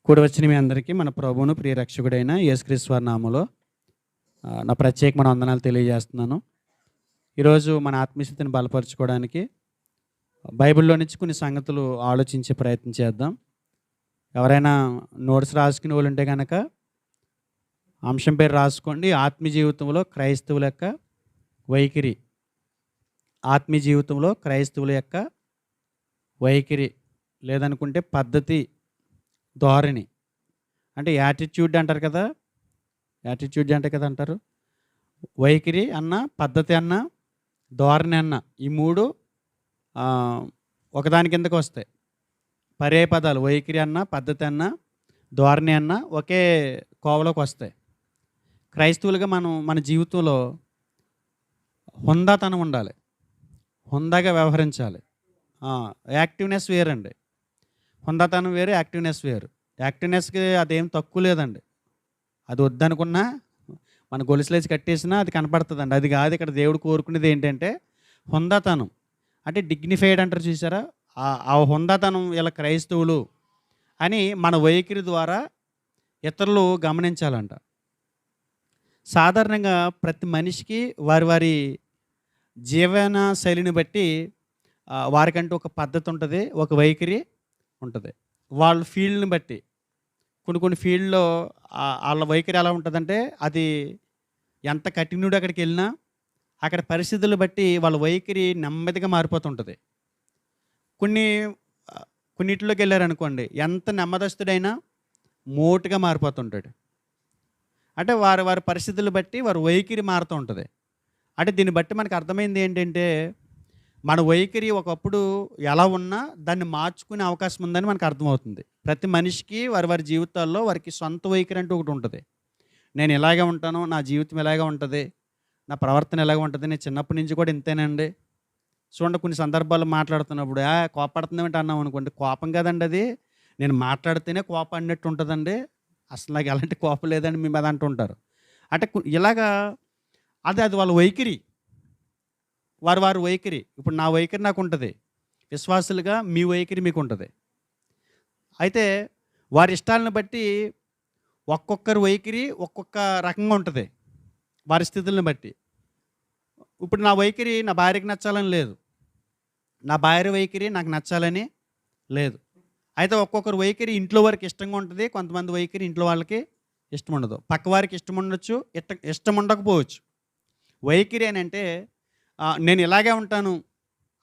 కూడి వచ్చిన మీ అందరికీ మన ప్రభువును ప్రియ రక్షకుడైన యేసుక్రీస్తు వారి నామములో నా ప్రత్యేకమైన వందనాలు తెలియజేస్తున్నాను. ఈరోజు మన ఆత్మీయస్థితిని బలపరుచుకోవడానికి బైబిల్‌లో నుంచి కొన్ని సంగతులు ఆలోచించే ప్రయత్నం చేద్దాం. ఎవరైనా నోట్స్ రాసుకునే వాళ్ళు ఉంటే గనక అంశం పేరు రాసుకోండి. ఆత్మీయ జీవితంలో క్రైస్తవుల యొక్క వైఖరి. ఆత్మీయ జీవితంలో క్రైస్తవుల యొక్క వైఖరి లేదనుకుంటే పద్ధతి, ధోరణి. అంటే యాటిట్యూడ్ అంటారు కదా! యాటిట్యూడ్ అంటే కదా అంటారు. వైఖరి అన్న, పద్ధతి అన్న, ధోరణి అన్న ఈ 3 ఒకదాని కిందకు వస్తాయి. పర్యాయ పదాలు వైఖరి అన్న, పద్ధతి అన్న, ధోరణి అన్న ఒకే కోవలోకి వస్తాయి. క్రైస్తవులుగా మన జీవితంలో హుందాతనం ఉండాలి. హుందాగా వ్యవహరించాలి. యాక్టివ్‌నెస్ వేరండి. హుందాతనం వేరు, యాక్టివ్‌నెస్ వేరు. యాక్టివ్‌నెస్‌కి అదేం తక్కువ లేదండి. అది వద్దనుకున్నా మన గొలుసులేసి కట్టేసినా అది కనపడుతుందండి. అది కాదు ఇక్కడ దేవుడు కోరుకునేది ఏంటంటే హుందాతనం. అంటే డిగ్నిఫైడ్ అంటారు చూసారా? ఆ హుందాతనం వీళ్ళ క్రైస్తవులు అని మన వైఖరి ద్వారా ఇతరులు గమనించాలంట. సాధారణంగా ప్రతి మనిషికి వారి వారి జీవన శైలిని బట్టి వారికంటూ ఒక పద్ధతి ఉంటుంది, ఒక వైఖరి ఉంటుంది. వాళ్ళ ఫీల్డ్‌ని బట్టి కొన్ని ఫీల్డ్‌లో ఆళ్ళ వైఖరి ఎలా ఉంటదంటే, అది ఎంత కఠినుడు అక్కడికెళ్ళినా, అక్కడ పరిస్థితులు బట్టి వాళ్ళ వైఖరి నెమ్మదిగా మారిపోతుంటది. కొన్ని కొన్నిటిలోకెళ్లారనుకోండి, ఎంత నెమ్మదస్తుడైనా మోటుగా మారిపోతుంటాడు. అంటే వారి వారి పరిస్థితులు బట్టి వారి వైఖరి మారుతూ ఉంటది. అంటే దీన్ని బట్టి మనకు అర్థమైంది ఏంటంటే, మన వైఖరి ఒకప్పుడు ఎలా ఉన్నా దాన్ని మార్చుకునే అవకాశం ఉందని మనకు అర్థమవుతుంది. ప్రతి మనిషికి వారి వారి జీవితాల్లో వారికి సొంత వైఖరి అంటూ ఒకటి ఉంటుంది. నేను ఇలాగే ఉంటాను, నా జీవితం ఇలాగే ఉంటుంది, నా ప్రవర్తన ఇలాగే ఉంటుంది, నేను చిన్నప్పటి నుంచి కూడా ఇంతేనండి. చూడండి కొన్ని సందర్భాల్లో మాట్లాడుతున్నప్పుడు కోపడుతున్నామేంటి అన్నాం అనుకోండి, కోపం కాదండి అది, నేను మాట్లాడితేనే కోపం అన్నట్టు ఉంటుందండి, అసలు నాకు ఎలాంటి కోపం లేదండి మీ మీద అంటుంటారు. అంటే ఇలాగా అది వాళ్ళ వైఖరి. వారి వైఖరి. ఇప్పుడు నా వైఖరి నాకుంటది. విశ్వాసులుగా మీ వైఖరి మీకుంటది. అయితే వారి ఇష్టాలను బట్టి ఒక్కొక్కరి వైఖరి ఒక్కొక్క రకంగా ఉంటది. వారి స్థితులను బట్టి. ఇప్పుడు నా వైఖరి నా భార్యకి నచ్చాలని లేదు. నా భార్య వైఖరి నాకు నచ్చాలని లేదు. అయితే ఒక్కొక్కరి వైఖరి ఇంట్లో వారికి ఇష్టంగా ఉంటది. కొంతమంది వైఖరి ఇంట్లో వాళ్ళకి ఇష్టం ఉండదు. పక్కవారికి ఇష్టం ఉండొచ్చు, ఇష్టం ఉండకపోవచ్చు. వైఖరి అని అంటే నేను ఇలాగే ఉంటాను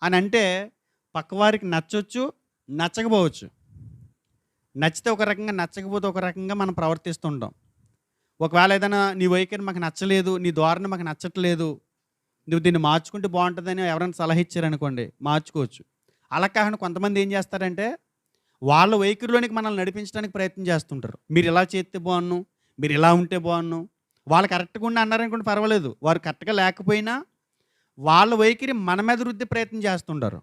అని అంటే పక్కవారికి నచ్చొచ్చు, నచ్చకపోవచ్చు. నచ్చితే ఒక రకంగా, నచ్చకపోతే ఒక రకంగా మనం ప్రవర్తిస్తూ ఉంటాం. ఒకవేళ ఏదైనా నీ వైఖరి మాకు నచ్చలేదు, నీ ధోరణి మాకు నచ్చట్లేదు, నువ్వు దీన్ని మార్చుకుంటే బాగుంటుందని ఎవరైనా సలహా ఇచ్చారనుకోండి, మార్చుకోవచ్చు. అలా కాకుండా కొంతమంది ఏం చేస్తారంటే వాళ్ళ వైఖరిలోనికి మనల్ని నడిపించడానికి ప్రయత్నం చేస్తుంటారు. మీరు ఇలా చేస్తే బాగున్ను, మీరు ఇలా ఉంటే బాగున్ను. వాళ్ళు కరెక్ట్గా ఉండి అన్నారనుకోండి పర్వాలేదు. వారు కరెక్ట్గా లేకపోయినా వాళ్ళ వైఖరి మన మీద రుద్దే ప్రయత్నం చేస్తుంటారు.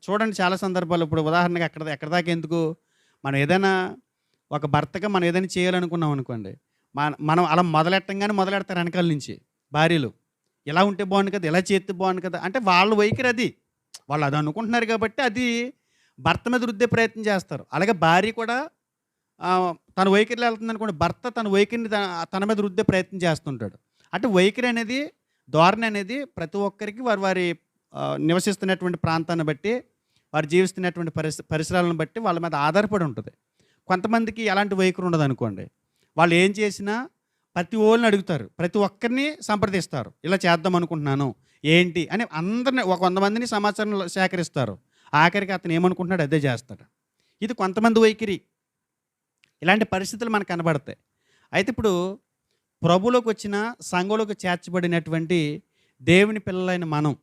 చూడండి చాలా సందర్భాలు. ఇప్పుడు ఉదాహరణకి ఎక్కడ దాకా ఎందుకు, మనం ఏదైనా ఒక భర్తగా మనం ఏదైనా చేయాలనుకున్నాం అనుకోండి, మనం అలా మొదలెడతారు వెనకాల నుంచి భార్యలు. ఇలా ఉంటే బాగుంది కదా, ఇలా చేస్తే బాగుంది కదా, అంటే వాళ్ళ వైఖరి అది. వాళ్ళు అది అనుకుంటున్నారు కాబట్టి అది భర్త మీద రుద్దే ప్రయత్నం చేస్తారు. అలాగే భార్య కూడా తన వైఖరిలో వెళ్తుంది అనుకోండి, భర్త తన వైఖరిని తన మీద రుద్దే ప్రయత్నం చేస్తుంటాడు. అంటే వైఖరి అనేది, ధోరణి అనేది ప్రతి ఒక్కరికి వారి వారి నివసిస్తున్నటువంటి ప్రాంతాన్ని బట్టి, వారు జీవిస్తున్నటువంటి పరిసరాలను బట్టి వాళ్ళ మీద ఆధారపడి ఉంటుంది. కొంతమందికి ఎలాంటి వైఖరి ఉండదు అనుకోండి, వాళ్ళు ఏం చేసినా ప్రతి ఓళ్ళని అడుగుతారు, ప్రతి ఒక్కరిని సంప్రదిస్తారు. ఇలా చేద్దాం అనుకుంటున్నాను ఏంటి అని అందరిని, 100 మందిని సమాచారం సేకరిస్తారు. ఆఖరికి అతను ఏమనుకుంటున్నాడు అదే చేస్తాడు. ఇది కొంతమంది వైఖరి. ఇలాంటి పరిస్థితులు మనకు కనబడతాయి. అయితే ఇప్పుడు ప్రభువులోకి వచ్చిన, సంఘంలోకి చేర్చబడినటువంటి దేవుని పిల్లలైన మనం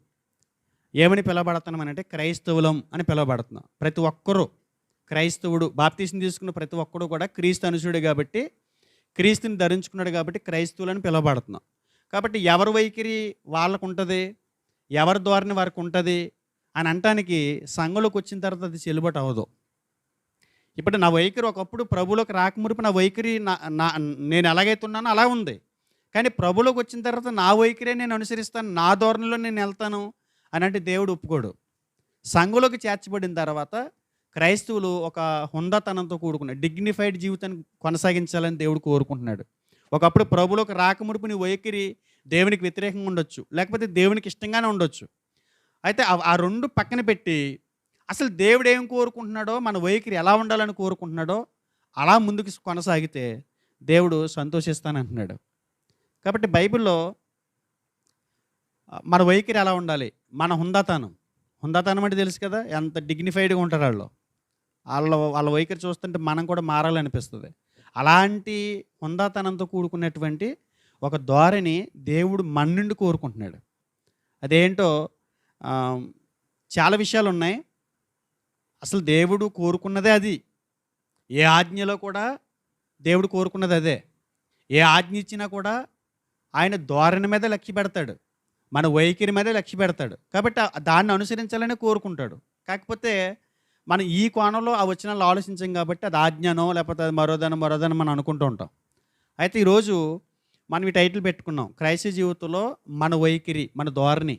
ఏమని పిలవబడుతున్నామనంటే క్రైస్తవులం అని పిలవబడుతున్నాం. ప్రతి ఒక్కరూ క్రైస్తవుడు, బాప్తీసం తీసుకున్న ప్రతి ఒక్కడు కూడా క్రీస్తు అనుసరుడు కాబట్టి, క్రీస్తుని ధరించుకున్నాడు కాబట్టి క్రైస్తవులని పిలవబడుతున్నాం. కాబట్టి ఎవరి వైఖరి వాళ్ళకు ఉంటుంది, ఎవరి ధోరణి వారికి ఉంటుంది అని అనటానికి సంఘంలోకి వచ్చిన తర్వాత అది చెల్లుబాటు అవ్వదు. ఇప్పుడు నా వైఖరి ఒకప్పుడు ప్రభువులోకి రాకమునుపు నా వైఖరి నేను ఎలాగైతే ఉన్నానో అలా ఉంది. కానీ ప్రభువులోకి వచ్చిన తర్వాత నా వైఖరే నేను అనుసరిస్తాను, నా ధోరణిలో నేను వెళ్తాను అని అంటే దేవుడు ఒప్పుకోడు. సంఘంలోకి చేర్చబడిన తర్వాత క్రైస్తవులు ఒక హుందాతనంతో కూడుకున్న డిగ్నిఫైడ్ జీవితాన్ని కొనసాగించాలని దేవుడు కోరుకుంటున్నాడు. ఒకప్పుడు ప్రభువులోకి రాకమునుపు నీ వైఖరి దేవునికి వ్యతిరేకంగా ఉండొచ్చు, లేకపోతే దేవునికి ఇష్టంగానే ఉండొచ్చు. అయితే ఆ 2 పక్కన పెట్టి అసలు దేవుడు ఏం కోరుకుంటున్నాడో, మన వైఖరి ఎలా ఉండాలని కోరుకుంటున్నాడో అలా ముందుకు కొనసాగితే దేవుడు సంతోషిస్తానంటున్నాడు. కాబట్టి బైబిల్‌లో మన వైఖరి ఎలా ఉండాలి? మన హుందాతనం అంటే తెలుసు కదా! ఎంత డిగ్నిఫైడ్‌గా ఉంటారు ఆళ్ళు. వాళ్ళ వైఖరి చూస్తుంటే మనం కూడా మారాలనిపిస్తది. అలాంటి హుందాతనంతో కూడుకున్నటువంటి ఒక ధోరణి దేవుడు మన నుండి కోరుకుంటున్నాడు. అదేంటో చాలా విషయాలున్నాయి. అసలు దేవుడు కోరుకున్నదే అది. ఏ ఆజ్ఞలో కూడా దేవుడు కోరుకున్నది అదే. ఏ ఆజ్ఞ ఇచ్చినా కూడా ఆయన ధోరణి మీద లక్ష్య పెడతాడు. మన వైఖరి మీద లక్ష్య పెడతాడు. కాబట్టి దాన్ని అనుసరించాలని కోరుకుంటాడు. కాకపోతే మనం ఈ కోణంలో ఆ వచనాలు ఆలోచించాం కాబట్టి అది ఆజ్ఞనో లేకపోతే అది మరోదనో మనం అనుకుంటూ ఉంటాం. అయితే ఈరోజు మనం ఈ టైటిల్ పెట్టుకున్నాం, క్రైస్తవ జీవితంలో మన వైఖరి, మన ధోరణి,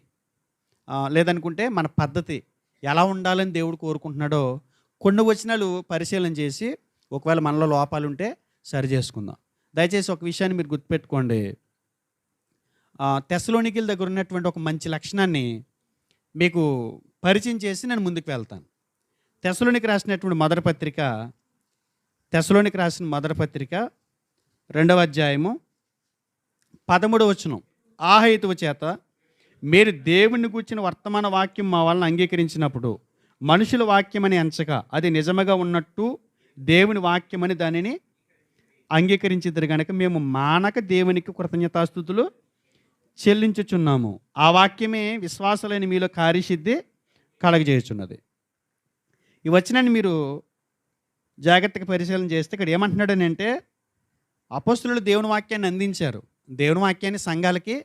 లేదనుకుంటే మన పద్ధతి ఎలా ఉండాలని దేవుడు కోరుకుంటున్నాడో కొన్ని వచనాలు పరిశీలన చేసి ఒకవేళ మనలో లోపాలు ఉంటే సరి చేసుకుందాం. దయచేసి ఒక విషయాన్ని మీరు గుర్తుపెట్టుకోండి. తెస్సలోనికీయుల దగ్గర ఉన్నటువంటి ఒక మంచి లక్షణాన్ని మీకు పరిచయం చేసి నేను ముందుకు వెళ్తాను. తెస్సలోనికి రాసిన మొదటి పత్రిక 2వ అధ్యాయము 13వ వచనం. ఆ హేతువు చేత మీరు దేవుని గూర్చిన వర్తమాన వాక్యం మా వలన అంగీకరించినప్పుడు మనుషుల వాక్యమని ఎంచక అది నిజముగా ఉన్నట్టు దేవుని వాక్యమని దానిని అంగీకరించిద్దరు కనుక మేము మానక దేవునికి కృతజ్ఞతాస్తుతులు చెల్లించుచున్నాము. ఆ వాక్యమే విశ్వాసులైన మీలో కార్యసిద్ధి కలగజేయుచున్నది. ఈ వచనాన్ని మీరు జాగ్రత్తగా పరిశీలన చేస్తే ఇక్కడ ఏమంటున్నాడని అంటే, అపోస్తలులు దేవుని వాక్యాన్ని అందించారు, దేవుని వాక్యాన్ని సంఘాలకి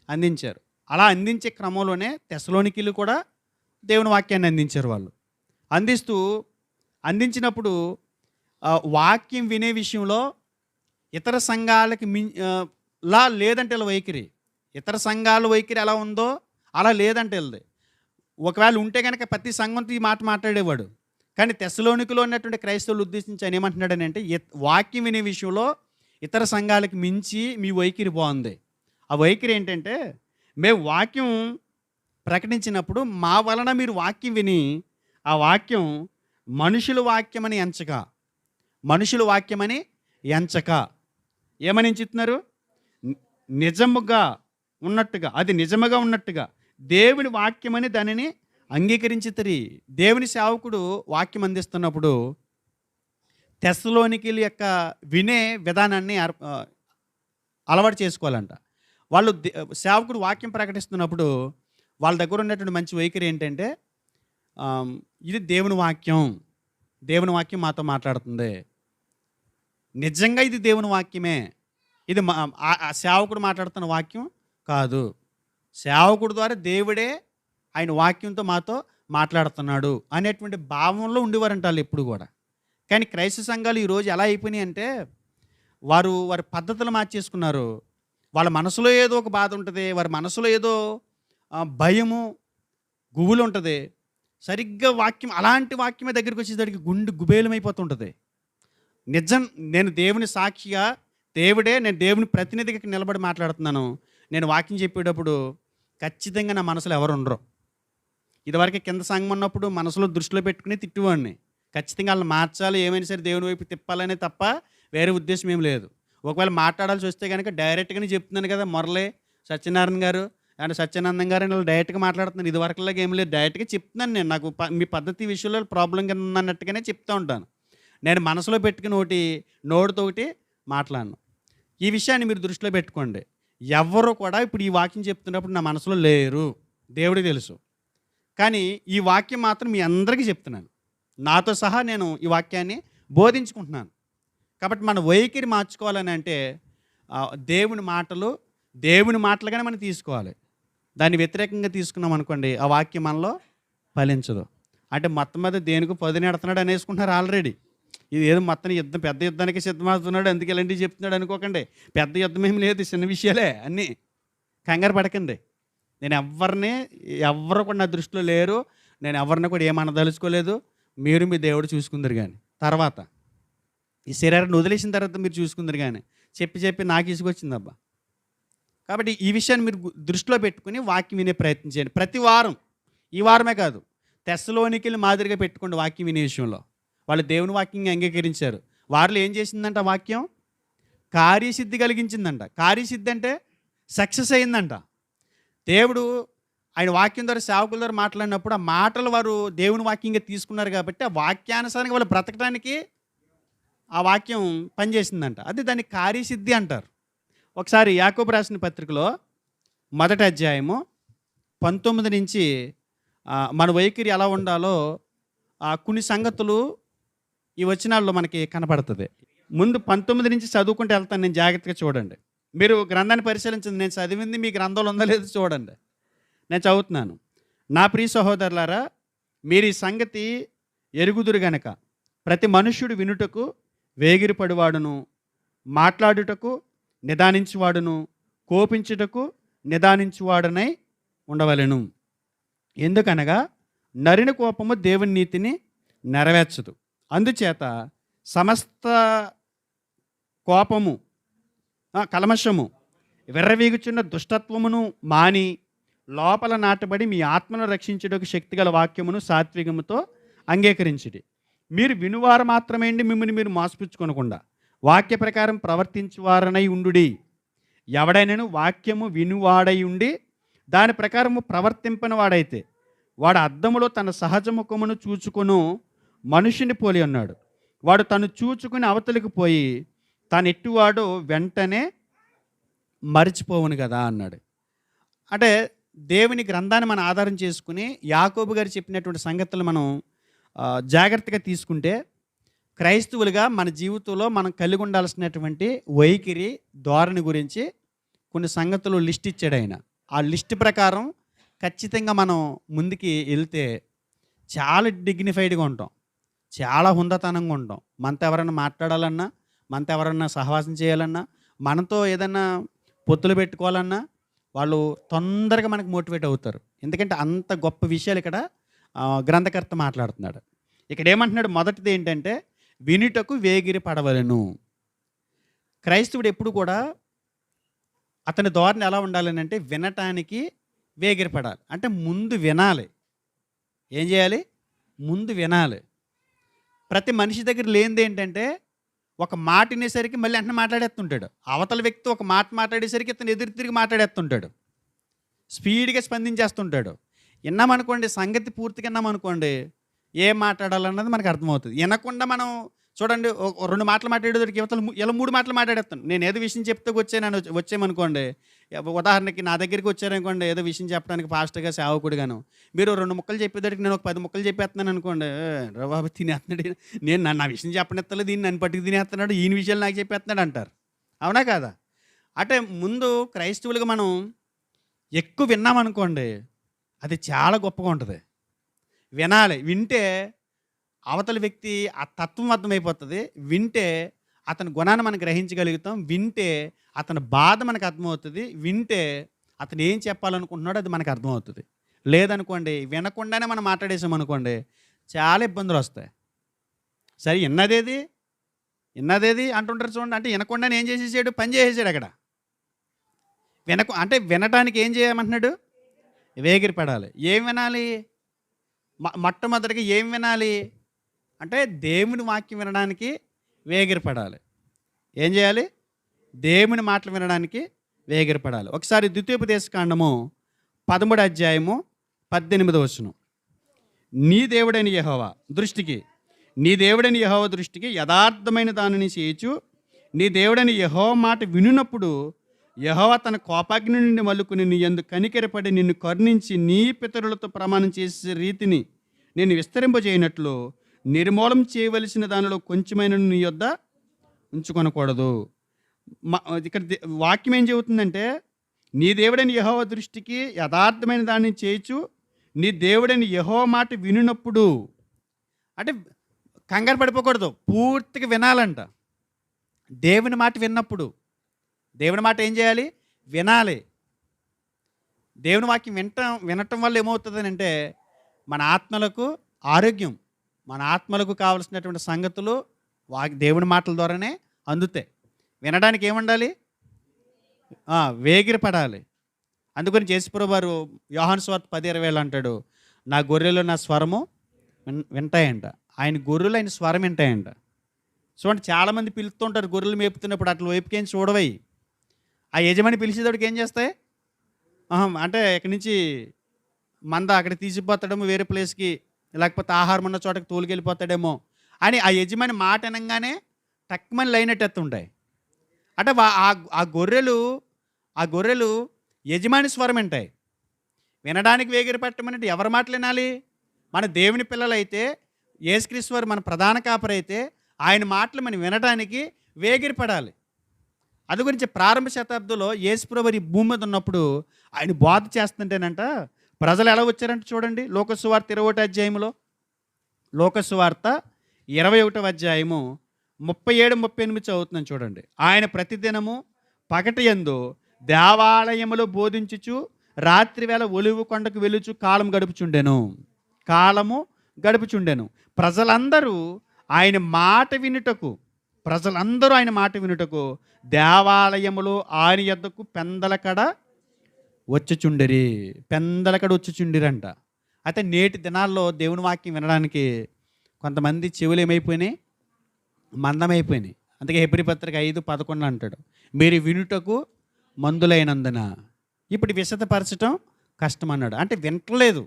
అందించారు. అలా అందించే క్రమంలోనే తెస్సలోనికీయులు కూడా దేవుని వాక్యాన్ని అందించారు. వాళ్ళు అందించినప్పుడు వాక్యం వినే విషయంలో ఇతర సంఘాలకి లా లేదంటే వీళ్ళ వైఖరి, ఇతర సంఘాల వైఖరి ఎలా ఉందో అలా లేదంటే వీళ్ళది. ఒకవేళ ఉంటే కనుక ప్రతి సంఘంతో ఈ మాట మాట్లాడేవాడు. కానీ తెస్సలోనికలో ఉన్నటువంటి క్రైస్తవులు ఉద్దేశించి ఆయన ఏమంటున్నాడని అంటే, వాక్యం వినే విషయంలో ఇతర సంఘాలకు మించి మీ వైఖరి బాగుంది. ఆ వైఖరి ఏంటంటే, మేము వాక్యం ప్రకటించినప్పుడు మా వలన మీరు వాక్యం విని ఆ వాక్యం మనుషుల వాక్యమని ఎంచక ఏమని ఎంచుతున్నారు? నిజముగా ఉన్నట్టుగా, అది నిజముగా ఉన్నట్టుగా దేవుని వాక్యమని దానిని అంగీకరించితిరి. దేవుని సేవకుడు వాక్యం అందిస్తున్నప్పుడు తెస్సలోనికీయుల యొక్క వినే విధానాన్ని అలవాటు చేసుకోవాలంట. వాళ్ళు సేవకుడు వాక్యం ప్రకటిస్తున్నప్పుడు వాళ్ళ దగ్గర ఉన్నటువంటి మంచి వైఖరి ఏంటంటే, ఇది దేవుని వాక్యం మాతో మాట్లాడుతుంది, నిజంగా ఇది దేవుని వాక్యమే, ఇది సేవకుడు మాట్లాడుతున్న వాక్యం కాదు, సేవకుడు ద్వారా దేవుడే ఆయన వాక్యంతో మాతో మాట్లాడుతున్నాడు అనేటువంటి భావంలో ఉండేవారంట వాళ్ళు ఎప్పుడు కూడా. కానీ క్రైస్తవ సంఘాలు ఈరోజు ఎలా అయిపోయినాయి అంటే, వారి పద్ధతులు మార్చేసుకున్నారు. వాళ్ళ మనసులో ఏదో ఒక బాధ ఉంటుంది, వారి మనసులో ఏదో భయము గుబులు ఉంటుంది. సరిగ్గా వాక్యం, అలాంటి వాక్యమే దగ్గరికి వచ్చేసరికి గుండె గుబేలమైపోతుంటుంది. నేను దేవుని సాక్షిగా, నేను దేవుని ప్రతినిధిగా నిలబడి మాట్లాడుతున్నాను. నేను వాక్యం చెప్పేటప్పుడు ఖచ్చితంగా నా మనసులో ఎవరు ఉండరు. ఇదివరకు కింద సంఘం ఉన్నప్పుడు మనసులో దృష్టిలో పెట్టుకుని తిట్టువాడిని. ఖచ్చితంగా వాళ్ళని మార్చాలి, ఏమైనా సరే దేవుని వైపు తిప్పాలనే తప్ప వేరే ఉద్దేశం ఏం లేదు. ఒకవేళ మాట్లాడాల్సి వస్తే కనుక డైరెక్ట్గానే చెప్తున్నాను కదా, మురళి, సత్యనారాయణ గారు అండ్ సత్యానందం గారు వాళ్ళు డైరెక్ట్గా మాట్లాడుతున్నారు. ఇదివరకులాగా ఏం లేదు, డైరెక్ట్గా చెప్తున్నాను. నేను నాకు మీ పద్ధతి విషయంలో ప్రాబ్లం కింద ఉందన్నట్టుగానే చెప్తూ ఉంటాను. నేను మనసులో పెట్టుకుని నోటితో మాట్లాడను. ఈ విషయాన్ని మీరు దృష్టిలో పెట్టుకోండి. ఎవరు కూడా ఇప్పుడు ఈ వాక్యం చెప్తున్నప్పుడు నా మనసులో లేరు, దేవుడికి తెలుసు. కానీ ఈ వాక్యం మాత్రం మీ అందరికీ చెప్తున్నాను, నాతో సహా నేను ఈ వాక్యాన్ని బోధించుకుంటున్నాను. కాబట్టి మన వైఖరి మార్చుకోవాలని అంటే దేవుని మాటలుగానే మనం తీసుకోవాలి. దాన్ని వ్యతిరేకంగా తీసుకున్నాం అనుకోండి, ఆ వాక్యం మనలో ఫలించదు. అంటే మొత్తం మీద దేనికి పదునెడుతున్నాడు అనేసుకుంటున్నారు ఆల్రెడీ. ఇది ఏదో మొత్తం పెద్ద యుద్ధానికి సిద్ధమవుతున్నాడు అందుకే ఇలాంటివి చెప్తున్నాడు అనుకోకండి. పెద్ద యుద్ధం ఏమి లేదు, చిన్న విషయాలే అన్నీ. కంగారు పడకండి. నేను ఎవరు కూడా నా దృష్టిలో లేరు, నేను ఎవరిని కూడా ఏమనదలుచుకోలేదు. మీరు మీ దేవుడు చూసుకుందరు కానీ తర్వాత ఈ శరీరాన్ని వదిలేసిన తర్వాత మీరు చూసుకుందరు కానీ చెప్పి చెప్పి నాకు ఇసుకొచ్చిందబ్బా. కాబట్టి ఈ విషయాన్ని మీరు దృష్టిలో పెట్టుకుని వాక్యం వినే ప్రయత్నం చేయండి ప్రతి వారం. ఈ వారమే కాదు, తెస్సలోనికీయులు మాదిరిగా పెట్టుకోండి వాక్యం వినే విషయంలో. వాళ్ళు దేవుని వాక్యంగా అంగీకరించారు. వారిలో ఏం చేసిందంట వాక్యం? కార్యసిద్ధి కలిగించిందంట. కార్యసిద్ధి అంటే సక్సెస్ అయిందంట. దేవుడు ఆయన వాక్యం ద్వారా సేవకుల ద్వారా మాట్లాడినప్పుడు ఆ మాటలు వారు దేవుని వాక్యంగా తీసుకున్నారు కాబట్టి ఆ వాక్యానుసారంగా వాళ్ళు బ్రతకడానికి ఆ వాక్యం పనిచేసిందంట. అది దాన్ని కార్యసిద్ధి అంటారు. ఒకసారి యాకోబు రాసిన పత్రికలో 1వ అధ్యాయము 19 నుంచి మన వైఖరి ఎలా ఉండాలో కొన్ని సంగతులు ఈ వచనాల్లో మనకి కనపడుతుంది. ముందు 19 నుంచి చదువుకుంటూ వెళ్తాను, నేను జాగ్రత్తగా చూడండి. మీరు గ్రంథాన్ని పరిశీలించండి, నేను చదివింది మీ గ్రంథంలో ఉందో లేదో చూడండి. నేను చదువుతున్నాను. నా ప్రియ సహోదరులారా, మీరు ఈ సంగతి ఎరుగుదురు గనక ప్రతి మనుష్యుడు వినుటకు వేగిరపడివాడును, మాట్లాడుటకు నిదానించువాడును, కోపించుటకు నిదానించువాడనై ఉండవలెను. ఎందుకనగా నరిన కోపము దేవుని నీతిని నెరవేర్చదు. అందుచేత సమస్త కోపము, కల్మషము, విర్రవీగుచున్న దుష్టత్వమును మాని లోపల నాటబడి మీ ఆత్మను రక్షించుటకు శక్తిగల వాక్యమును సాత్వికముతో అంగీకరించుడి. మీరు వినువారు మాత్రమే మిమ్మల్ని మీరు మోసపుచ్చుకొనకుండా వాక్య ప్రకారం ప్రవర్తించువారనై ఉండుడి. ఎవడైనను వాక్యము వినువాడై ఉండి దాని ప్రకారము ప్రవర్తింపని వాడైతే వాడు అద్దములో తన సహజ ముఖమును చూచుకొను మనుషుని పోలి ఉన్నాడు. వాడు తను చూచుకుని అవతలికి పోయి తాను ఎట్టువాడో వెంటనే మరిచిపోవును కదా అన్నాడు. అంటే దేవుని గ్రంథాన్ని మనం ఆధారం చేసుకుని యాకోబు గారు చెప్పినటువంటి సంగతులు మనం జాగ్రత్తగా తీసుకుంటే క్రైస్తవులుగా మన జీవితంలో మనం కలిగి ఉండాల్సినటువంటి వైఖరి ధోరణి గురించి కొన్ని సంగతులు లిస్ట్ ఇచ్చాడు ఆయన. ఆ లిస్ట్ ప్రకారం ఖచ్చితంగా మనం ముందుకి వెళ్తే చాలా డిగ్నిఫైడ్గా ఉంటాం, చాలా హుందతనంగా ఉంటాం. మనతో ఎవరైనా మాట్లాడాలన్నా, మనతో ఎవరన్నా సహవాసం చేయాలన్నా, మనతో ఏదన్నా పొత్తులు పెట్టుకోవాలన్నా వాళ్ళు తొందరగా మనకు మోటివేట్ అవుతారు. ఎందుకంటే అంత గొప్ప విషయాలు ఇక్కడ గ్రంథకర్త మాట్లాడుతున్నాడు. ఇక్కడ ఏమంటున్నాడు? మొదటిది ఏంటంటే వినుటకు వేగిరి పడవలను. క్రైస్తవుడు ఎప్పుడు కూడా అతని ధోరణి ఎలా ఉండాలని అంటే వినటానికి వేగిరి పడాలి. అంటే ముందు వినాలి. ఏం చేయాలి? ముందు వినాలి. ప్రతి మనిషి దగ్గర లేనిది ఏంటంటే ఒక మాట వినేసరికి మళ్ళీ వెంటనే మాట్లాడేస్తుంటాడు. అవతల వ్యక్తి ఒక మాట మాట్లాడేసరికి ఇతను ఎదురు తిరిగి మాట్లాడేస్తుంటాడు, స్పీడ్గా స్పందించేస్తుంటాడు. విన్నామనుకోండి, సంగతి పూర్తిగా విన్నామనుకోండి, ఏం మాట్లాడాలన్నది మనకు అర్థమవుతుంది. వినకుండా మనం చూడండి, 2 మాటలు మాట్లాడేదానికి యువతలు ఇలా 3 మాటలు మాట్లాడేస్తాను. నేను ఏదో విషయం చెప్తే వచ్చామనుకోండి, ఉదాహరణకి నా దగ్గరికి వచ్చారనుకోండి, ఏదో విషయం చెప్పడానికి ఫాస్ట్గా సేవకుడిగాను, మీరు 2 ముక్కలు చెప్పేదానికి నేను ఒక 10 ముక్కలు చెప్పేస్తున్నాను అనుకోండి, బాబు తినేస్తున్నాడు, నేను నా విషయం చెప్పనెత్తలేదు, దీన్ని నన్ను పట్టుకు తినేస్తున్నాడు, ఈయన విషయాలు నాకు చెప్పేస్తున్నాడు అంటారు. అవునా కాదా? అంటే ముందు క్రైస్తవులుగా మనం ఎక్కువ విన్నామనుకోండి, అది చాలా గొప్పగా ఉంటుంది. వినాలి. వింటే అవతల వ్యక్తి ఆ తత్వం అర్థమైపోతుంది. వింటే అతని గుణాన్ని మనం గ్రహించగలుగుతాం. వింటే అతని బాధ మనకు అర్థమవుతుంది. వింటే అతను ఏం చెప్పాలనుకుంటున్నాడో అది మనకు అర్థమవుతుంది. లేదనుకోండి, వినకుండానే మనం మాట్లాడేసామనుకోండి, చాలా ఇబ్బందులు వస్తాయి. సరే విన్నదేది అంటుంటారు చూడండి. అంటే వినకుండానే ఏం చేసేసాడు? పని చేసేసాడు అక్కడ. అంటే వినటానికి ఏం చేయమంటున్నాడు? వేగిరి పడాలి. ఏం వినాలి? మొట్టమొదటిగా ఏం వినాలి అంటే దేవుని వాక్యం వినడానికి వేగిరి పడాలి. ఏం చేయాలి? దేవుని మాటలు వినడానికి వేగిరి పడాలి. ఒకసారి ద్వితీయోపదేశకాండము 13వ అధ్యాయము 18వ వచనం. నీ దేవుడైన యెహోవా దృష్టికి యథార్థమైన దానిని చేయొచ్చు. నీ దేవుడైన యెహోవా మాట వినున్నప్పుడు యెహోవా తన కోపాగ్ని నుండి మల్లుకుని నీ యందు కనికెరపడి నిన్ను కరుణించి నీ పితరులతో ప్రమాణం చేసే రీతిని నేను విస్తరింపజేయనట్లు నిర్మూలం చేయవలసిన దానిలో కొంచెమైన నీ యొద్ద ఉంచుకొనకూడదు. ఇక్కడ వాక్యం ఏం చెబుతుందంటే, నీ దేవుడైన యెహోవా దృష్టికి యథార్థమైన దాన్ని చేయొచ్చు. నీ దేవుడైన యెహోవా మాట వినున్నప్పుడు, అంటే కంగారు పడిపోకూడదు, పూర్తిగా వినాలంట. దేవుని మాట విన్నప్పుడు, దేవుని మాట ఏం చేయాలి? వినాలి. దేవుని వాక్యం వినటం వల్ల ఏమవుతుందని అంటే మన ఆత్మలకు ఆరోగ్యం, మన ఆత్మలకు కావలసినటువంటి సంగతులు దేవుని మాటల ద్వారానే అందుతాయి. వినడానికి ఏముండాలి? వేగిర పడాలి. అందుకని యేసుప్రభువు వారు యోహాను సువార్త 10:20 అంటాడు, నా గొర్రెలు నా స్వరము వింటాయంట. ఆయన గొర్రెలు ఆయన స్వరం వింటాయంట. చూడండి, చాలామంది పిలుస్తుంటారు గొర్రెలు మేపుతున్నప్పుడు, అట్లా వైపుకేం చూడవై. ఆ యజమాని పిలిచేటోడికి ఏం చేస్తాయి? అంటే ఇక్కడి నుంచి మంద అక్కడికి తీసిపోతాడేమో, వేరే ప్లేస్కి, లేకపోతే ఆహారం ఉన్న చోటకి తోలుకెళ్ళిపోతాడేమో అని ఆ యజమాని మాట అనగానే టక్మని లైనట్టెత్తుంటాయి. అంటే ఆ గొర్రెలు యజమాని స్వరం వింటాయి. వినడానికి వేగిర పెట్టమనంటే ఎవరి మాటలు వినాలి? మన దేవుని పిల్లలైతే, యేసుక్రీస్తు వారు మన ప్రధాన కాపరైతే ఆయన మాటలు మనం వినడానికి వేగిరి పడాలి. అది గురించి ప్రారంభ శతాబ్దంలో యేసుప్రభువు ఈ భూమి మీద ఉన్నప్పుడు ఆయన బోధ చేస్తుంటేనంట ప్రజలు ఎలా వచ్చారంటే చూడండి, లోకసువార్త 21వ అధ్యాయంలో, లోకసువార్త 21వ అధ్యాయము 37-38 చదువుతున్నాను చూడండి. ఆయన ప్రతిదినము పగటి యందు దేవాలయములో బోధించుచు రాత్రి వేళ ఒలివ కొండకు వెలుచు కాలము గడుపుచుండెను. ప్రజలందరూ ఆయన మాట వినుటకు దేవాలయములో ఆయన యొద్దకు పెందలకడ వచ్చుచుండిరంట. అయితే నేటి దినాల్లో దేవుని వాక్యం వినడానికి కొంతమంది చెవులు ఏమైపోయినాయి? మందమైపోయినాయి. అందుకే హెబ్రీ పత్రిక 5:11 అంటాడు, మీరు వినుటకు మందులైనందున ఇప్పుడు విశదపరచటం కష్టం అన్నాడు. అంటే వింటలేదు,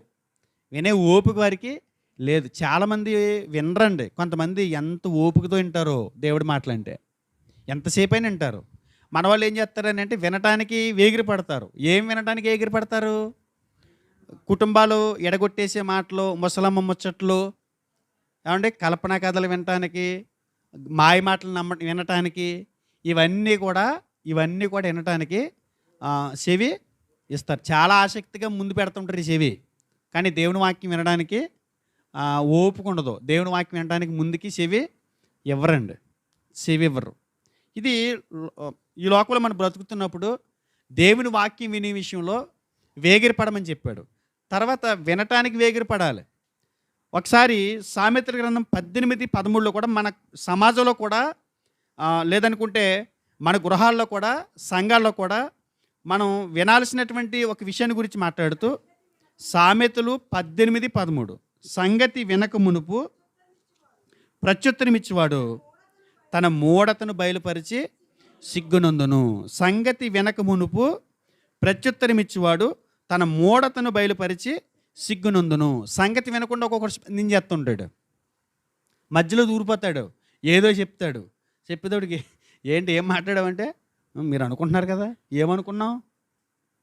వినే ఓపిక వారికి లేదు. చాలామంది వినరండి. కొంతమంది ఎంత ఓపికతో వింటారో దేవుడి మాటలంటే, ఎంతసేపు అయినా వింటారు. మన వాళ్ళు ఏం చేస్తారని అంటే వినటానికి వేగిరి పడతారు. ఏం వినటానికి వేగిరి పడతారు? కుటుంబాలు ఎడగొట్టేసే మాటలు, ముసలమ్మ ముచ్చట్లు, ఏమంటే కల్పనా కథలు వినటానికి, మాయ మాటలు వినటానికి, ఇవన్నీ కూడా వినటానికి చెవి ఇస్తారు. చాలా ఆసక్తిగా ముందు పెడుతుంటారు ఈ చెవి. కానీ దేవుని వాక్యం వినడానికి ఓపిక ఉండదు. దేవుని వాక్యం వినడానికి ముందుకి చెవి ఇవ్వరు. ఇది ఈ లోకంలో మనం బ్రతుకుతున్నప్పుడు దేవుని వాక్యం వినే విషయంలో వేగిరి పడమని చెప్పాడు. తర్వాత వినటానికి వేగిరి పడాలి. ఒకసారి సామెతల గ్రంథం 18:13లో కూడా మన సమాజంలో కూడా లేదనుకుంటే మన గృహాల్లో కూడా సంఘాల్లో కూడా మనం వినాల్సినటువంటి ఒక విషయాన్ని గురించి మాట్లాడుతూ సామెతలు 18:13, సంగతి వినక మునుపు ప్రత్యుత్తరమిచ్చేవాడు తన మూఢతను బయలుపరిచి సిగ్గునందును. సంగతి వెనక మునుపు ప్రత్యుత్తరమిచ్చేవాడు తన మూఢతను బయలుపరిచి సిగ్గునందును. సంగతి వినకుండా ఒక్కొక్కరు నేను చేస్తుంటాడు, మధ్యలో దూరిపోతాడు, ఏదో చెప్తాడు. చెప్పేటోడికి ఏంటి ఏం మాట్లాడావంటే, మీరు అనుకుంటున్నారు కదా, ఏమనుకున్నావు,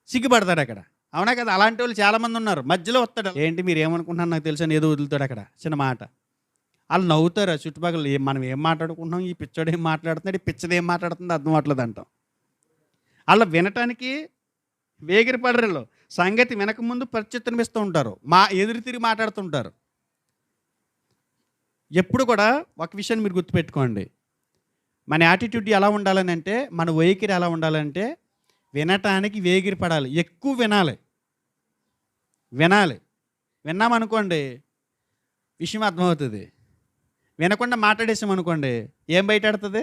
సిగ్గుపడతాడు అక్కడ. అవునా కదా? అలాంటి వాళ్ళు చాలామంది ఉన్నారు. మధ్యలో వస్తాడు, ఏంటి మీరు ఏమనుకుంటున్నారు నాకు తెలుసు అని ఏదో వదులుతాడు అక్కడ చిన్న మాట. వాళ్ళు నవ్వుతారు ఆ చుట్టుపక్కల, మనం ఏం మాట్లాడుకుంటున్నాం, ఈ పిచ్చోడు ఏం మాట్లాడుతున్నాడు, ఈ పిచ్చది ఏం మాట్లాడుతుంది అర్థం అవ్వట్లేదు అంటాం. అలా వినటానికి వేగిరి పడరేళ్ళు. సంగతి వెనక ముందు ప్రత్యుత్తరమిస్తూ ఉంటారు, ఎదురు తిరిగి మాట్లాడుతుంటారు. ఎప్పుడు కూడా ఒక విషయాన్ని మీరు గుర్తుపెట్టుకోండి, మన యాటిట్యూడ్ ఎలా ఉండాలని అంటే, మన వైఖరి ఎలా ఉండాలంటే వినటానికి వేగిరి పడాలి. ఎక్కువ వినాలి. విన్నామనుకోండి విషయం అర్థమవుతుంది. వినకుండా మాట్లాడేసామనుకోండి ఏం బయటాడుతుంది?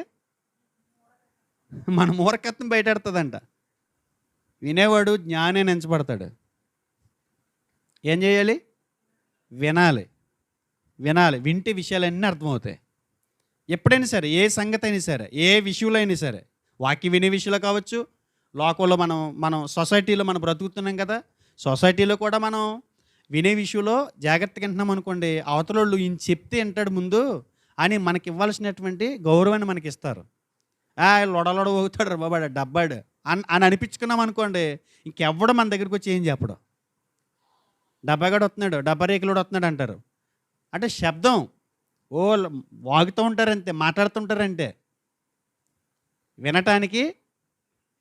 మన మూర్ఖత్వం బయటాడుతుందంట. వినేవాడు జ్ఞానే ఎంచబడతాడు. ఏం చేయాలి? వినాలి. వింటే విషయాలన్నీ అర్థమవుతాయి. ఎప్పుడైనా సరే, ఏ సంగతి అయినా సరే, ఏ విషయంలో అయినా సరే, వాక్యం వినే విషయంలో కావచ్చు, లోకంలో మనం సొసైటీలో మనం బ్రతుకుతున్నాం కదా, సొసైటీలో కూడా మనం వినే విషయంలో జాగ్రత్తగా వింటున్నాం అనుకోండి, అవతలోళ్ళు ఈయన చెప్తే వింటాడు ముందు అని మనకి ఇవ్వాల్సినటువంటి గౌరవాన్ని మనకి ఇస్తారు. లొడలొడ అవుతాడు బాబాడు డబ్బాడు అని అనిపించుకున్నాం అనుకోండి, ఇంకెవ్వడం మన దగ్గరికి వచ్చి ఏం చెప్పడం, డబ్బాగాడు వస్తున్నాడు, డబ్బా రేకులోడు వస్తున్నాడు అంటారు. అంటే శబ్దం వాగుతూ ఉంటారంతే, మాట్లాడుతుంటారంటే. వినటానికి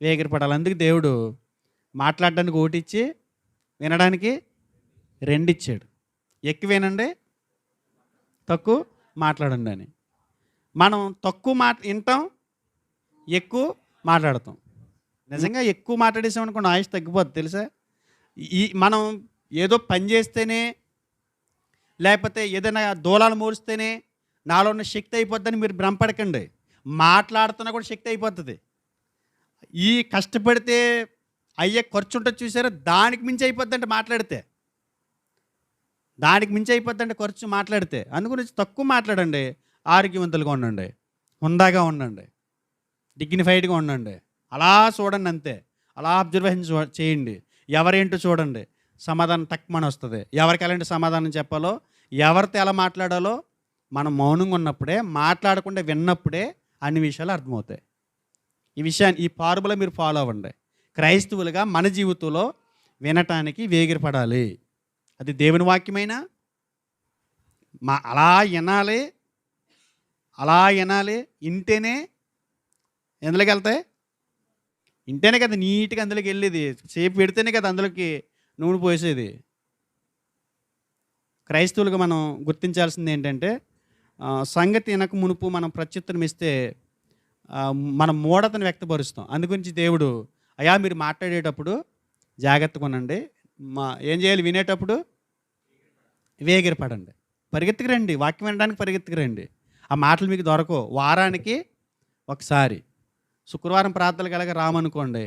వేగిరపడాలి. అందుకు దేవుడు మాట్లాడడానికి ఒకటి ఇచ్చి వినడానికి 2 ఇచ్చాడు. ఎక్కువ వినండి, తక్కువ మాట్లాడండి అని. మనం తక్కువ వింటాం, ఎక్కువ మాట్లాడతాం. నిజంగా ఎక్కువ మాట్లాడేసామనుకోండి ఆయుష్ తగ్గిపోద్ది తెలుసా. మనం ఏదో పని చేస్తేనే లేకపోతే ఏదైనా దూలాలు మోరిస్తేనే నాలో ఉన్న శక్తి అయిపోద్దని మీరు భ్రమపడకండి. మాట్లాడుతున్నా కూడా శక్తి అయిపోతుంది. ఈ కష్టపడితే అయ్యే ఖర్చు ఉంటుంది చూసారా, దానికి మించి అయిపోద్దంటే మాట్లాడితే. దానికి మించి అయిపోద్దంటే ఖర్చు మాట్లాడితే. అందుగురించి తక్కువ మాట్లాడండి, ఆరోగ్యవంతులుగా ఉండండి, హుందాగా ఉండండి, డిగ్నిఫైడ్గా ఉండండి. అలా చూడండి అంతే. అలా అబ్జర్వేషన్ చేయండి. ఎవరేంటో చూడండి, సమాధానం తక్కువని వస్తుంది. ఎవరికి ఎలాంటి సమాధానం చెప్పాలో, ఎవరితో ఎలా మాట్లాడాలో మనం మౌనంగా ఉన్నప్పుడే, మాట్లాడకుండా విన్నప్పుడే అన్ని విషయాలు అర్థమవుతాయి. ఈ ఫార్ములా మీరు ఫాలో అవ్వండి. క్రైస్తవులుగా మన జీవితంలో వినటానికి వేగిరపడాలి. అది దేవుని వాక్యమైనా అలా వినాలి, అలా వినాలి. ఇంటేనే ఎందులోకి వెళ్తాయి? ఇంటేనే కదా నీట్గా అందులోకి వెళ్ళేది. సేపు పెడితేనే కదా అందులోకి నూనె పోసేది. క్రైస్తవులుగా మనం గుర్తించాల్సింది ఏంటంటే, సంగతి వినక మునుపు మనం ప్రత్యుత్తరం ఇస్తే మనం మూఢతను వ్యక్తపరుస్తాం. అందుగురించి దేవుడు, అయ్యా మీరు మాట్లాడేటప్పుడు జాగ్రత్తగా ఉండండి, ఏం చేయాలి, వినేటప్పుడు వేగిరపడండి, పరిగెత్తుకు రండి, వాక్యం వినడానికి పరిగెత్తుకు రండి. ఆ మాటలు మీకు దొరకవు. వారానికి ఒకసారి శుక్రవారం ప్రార్థనలకు ఎలాగ రామనుకోండి,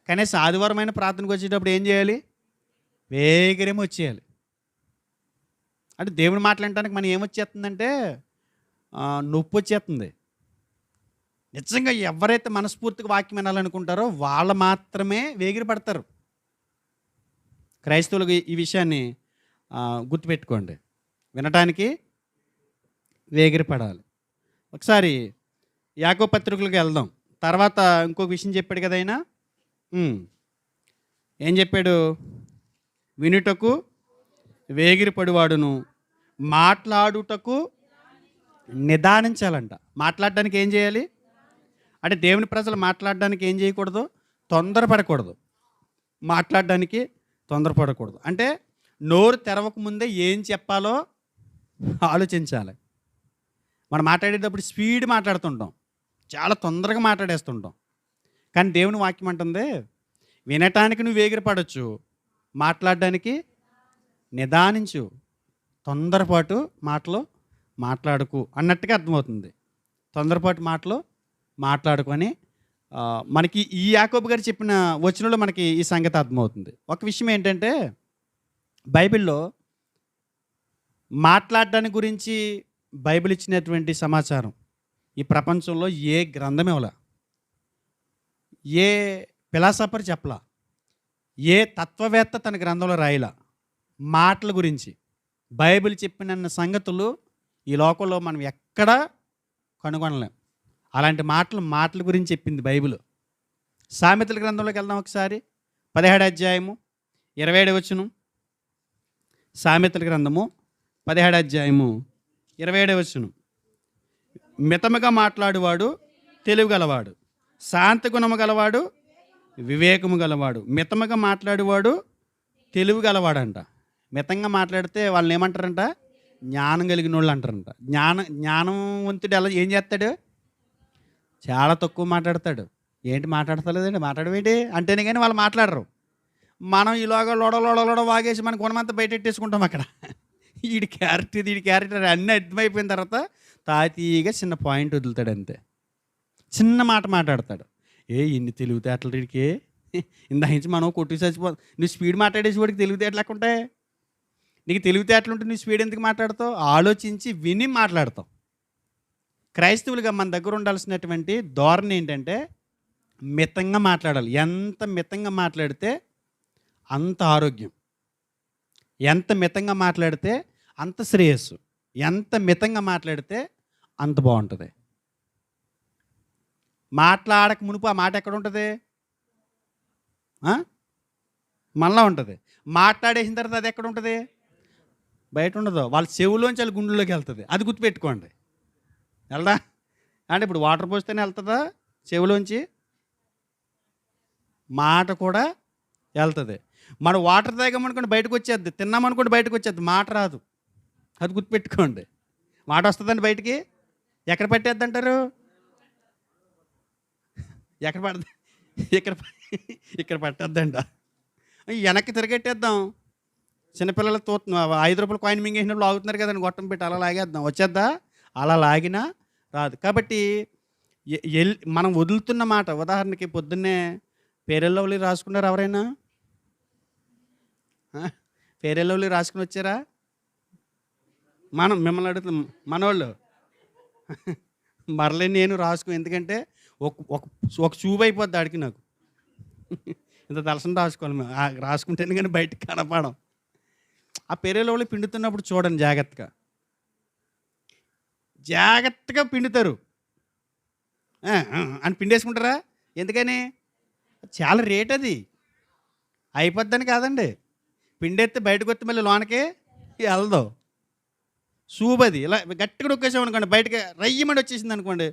కనీసం ఆదివారమైన ప్రార్థనకు వచ్చేటప్పుడు ఏం చేయాలి? వేగిరేమో వచ్చేయాలి. అంటే దేవుని మాట్లాడటానికి మనం ఏమొచ్చేస్తుందంటే నొప్పి వచ్చేస్తుంది. నిజంగా ఎవరైతే మనస్ఫూర్తిగా వాక్యం వినాలనుకుంటారో వాళ్ళు మాత్రమే వేగిరి పడతారు. క్రైస్తవులకు ఈ విషయాన్ని గుర్తుపెట్టుకోండి. వినటానికి వేగిరి పడాలి. ఒకసారి యాకోబు పత్రికలకు వెళ్దాం. తర్వాత ఇంకొక విషయం చెప్పాడు కదా ఆయన. ఏం చెప్పాడు? వినుటకు వేగిరి పడివాడును మాట్లాడుటకు నిదానించాలంట. మాట్లాడడానికి ఏం చేయాలి అంటే, దేవుని ప్రజలు మాట్లాడడానికి ఏం చేయకూడదు? తొందరపడకూడదు. మాట్లాడడానికి తొందరపడకూడదు. అంటే నోరు తెరవక ముందే ఏం చెప్పాలో ఆలోచించాలి. మనం మాట్లాడేటప్పుడు స్పీడ్ మాట్లాడుతుంటాం, చాలా తొందరగా మాట్లాడేస్తుంటాం. కానీ దేవుని వాక్యం అంటుంది, వినటానికి నువ్వు వేగిరపడవచ్చు, మాట్లాడడానికి నిదానించు, తొందరపాటు మాటలు మాట్లాడుకు అన్నట్టుగా అర్థమవుతుంది. తొందరపాటు మాటలు మాట్లాడుకొని మనకి ఈ యాకోబు గారు చెప్పిన వచనంలో మనకి ఈ సంగతి అర్థమవుతుంది. ఒక విషయం ఏంటంటే, బైబిల్లో మాట్లాడడానికి గురించి బైబిల్ ఇచ్చినటువంటి సమాచారం ఈ ప్రపంచంలో ఏ గ్రంథం ఇవ్వలా, ఏ ఫిలాసఫర్ చెప్పలా, ఏ తత్వవేత్త తన గ్రంథంలో రాయలా. మాటల గురించి బైబిల్ చెప్పిన సంగతులు ఈ లోకంలో మనం ఎక్కడా కనుగొనలేం. అలాంటి మాటల గురించి చెప్పింది బైబిల్. సామెతల గ్రంథంలోకి వెళ్దాం ఒకసారి. 17వ అధ్యాయము 27వ వచనం. సామెతల గ్రంథము 17వ అధ్యాయము 27వ వచనం. మితముగా మాట్లాడువాడు తెలివి గలవాడు, శాంత గుణము గలవాడు వివేకము గలవాడు. మితముగా మాట్లాడేవాడు తెలివి గలవాడంట. మితంగా మాట్లాడితే వాళ్ళని ఏమంటారంట? జ్ఞానం కలిగిన వాళ్ళు అంటారంట. జ్ఞానవంతుడు ఎలా ఏం చేస్తాడు? చాలా తక్కువ మాట్లాడతాడు. ఏంటి మాట్లాడతలేదండి, మాట్లాడవేంటి అంటేనే కానీ వాళ్ళు మాట్లాడరు. మనం ఈలోగా లోడ వాగేసి మన గుణమంతా బయటెట్టేసుకుంటాం అక్కడ. వీడి క్యారెక్టర్ అన్నీ అర్థమైపోయిన తర్వాత తాతీగా చిన్న పాయింట్ వదులుతాడు అంతే. చిన్న మాట మాట్లాడతాడు. ఇన్ని తెలివితేటలు వీడికి, ఇందా నుంచి మనం కొట్టి చచ్చిపోతాం. నువ్వు స్పీడ్ మాట్లాడేసి వాడికి తెలివితేటలు లేక ఉంటాయి. నీకు తెలివితేటలు ఉంటే నువ్వు స్పీడ్ ఎందుకు మాట్లాడతావు? ఆలోచించి విని మాట్లాడతావు. క్రైస్తవులుగా మన దగ్గర ఉండాల్సినటువంటి ధోరణి ఏంటంటే, మితంగా మాట్లాడాలి. ఎంత మితంగా మాట్లాడితే అంత ఆరోగ్యం, ఎంత మితంగా మాట్లాడితే అంత శ్రేయస్సు, ఎంత మితంగా మాట్లాడితే అంత బాగుంటుంది. మాట్లాడక మునుపు ఆ మాట ఎక్కడ ఉంటుంది? మనలో ఉంటుంది. మాట్లాడేసిన తర్వాత అది ఎక్కడ ఉంటుంది? బయట ఉండదు. వాళ్ళ చెవులోంచి వాళ్ళ గుండెల్లోకి వెళ్తుంది. అది గుర్తుపెట్టుకోండి. వెళ్దా అంటే ఇప్పుడు వాటర్ పోస్తేనే వెళ్తుందా చెవులోంచి? మాట కూడా వెళ్తుంది. మనం వాటర్ తాగామనుకోండి బయటకు వచ్చేద్ది, తిన్నామనుకోండి బయటకు వచ్చేద్ది, మాట రాదు. అది గుర్తుపెట్టుకోండి. మాట వస్తుందండి బయటికి. ఎక్కడ పట్టేద్ది అంటారు? ఎక్కడ పడుతుంది? ఇక్కడ పట్టేద్దంట. వెనక్కి తిరగెట్టేద్దాం, చిన్నపిల్లలు రూ. 5 కాయిన్ మింగేసినప్పుడు లాగుతున్నారు కదండి, గొట్టం పెట్టి అలా లాగేద్దాం, వచ్చేద్దా? అలా లాగినా రాదు. కాబట్టి మనం వదులుతున్న మాట, ఉదాహరణకి పొద్దున్నే ఫెయిర్ లవ్లీ రాసుకున్నారు ఎవరైనా? ఫెయిర్ లవ్లీ రాసుకుని వచ్చారా? మిమ్మల్ని అడుగుతాం, మనోళ్ళు. మరలే నేను రాసుకో, ఎందుకంటే ఒక ఒక ఒక చూపు అయిపోద్ది ఆడికి నాకు. ఇంత తలసం రాసుకోవాలి మేము, రాసుకుంటేనే కానీ బయటకు కనపడం. ఆ పెరేలోళ్ళు పిండుతున్నప్పుడు చూడండి జాగ్రత్తగా, జాగ్రత్తగా పిండుతారు. అని పిండేసుకుంటారా? ఎందుకని? చాలా రేట్ అది, అయిపోద్దని కాదండి. పిండెత్తే బయటకు వస్తే మళ్ళీ లోనకే వెళ్దాం. సూబది ఇలా గట్టిగా నొక్కేసాం అనుకోండి, బయటకి రయ్యమని వచ్చేసింది అనుకోండి,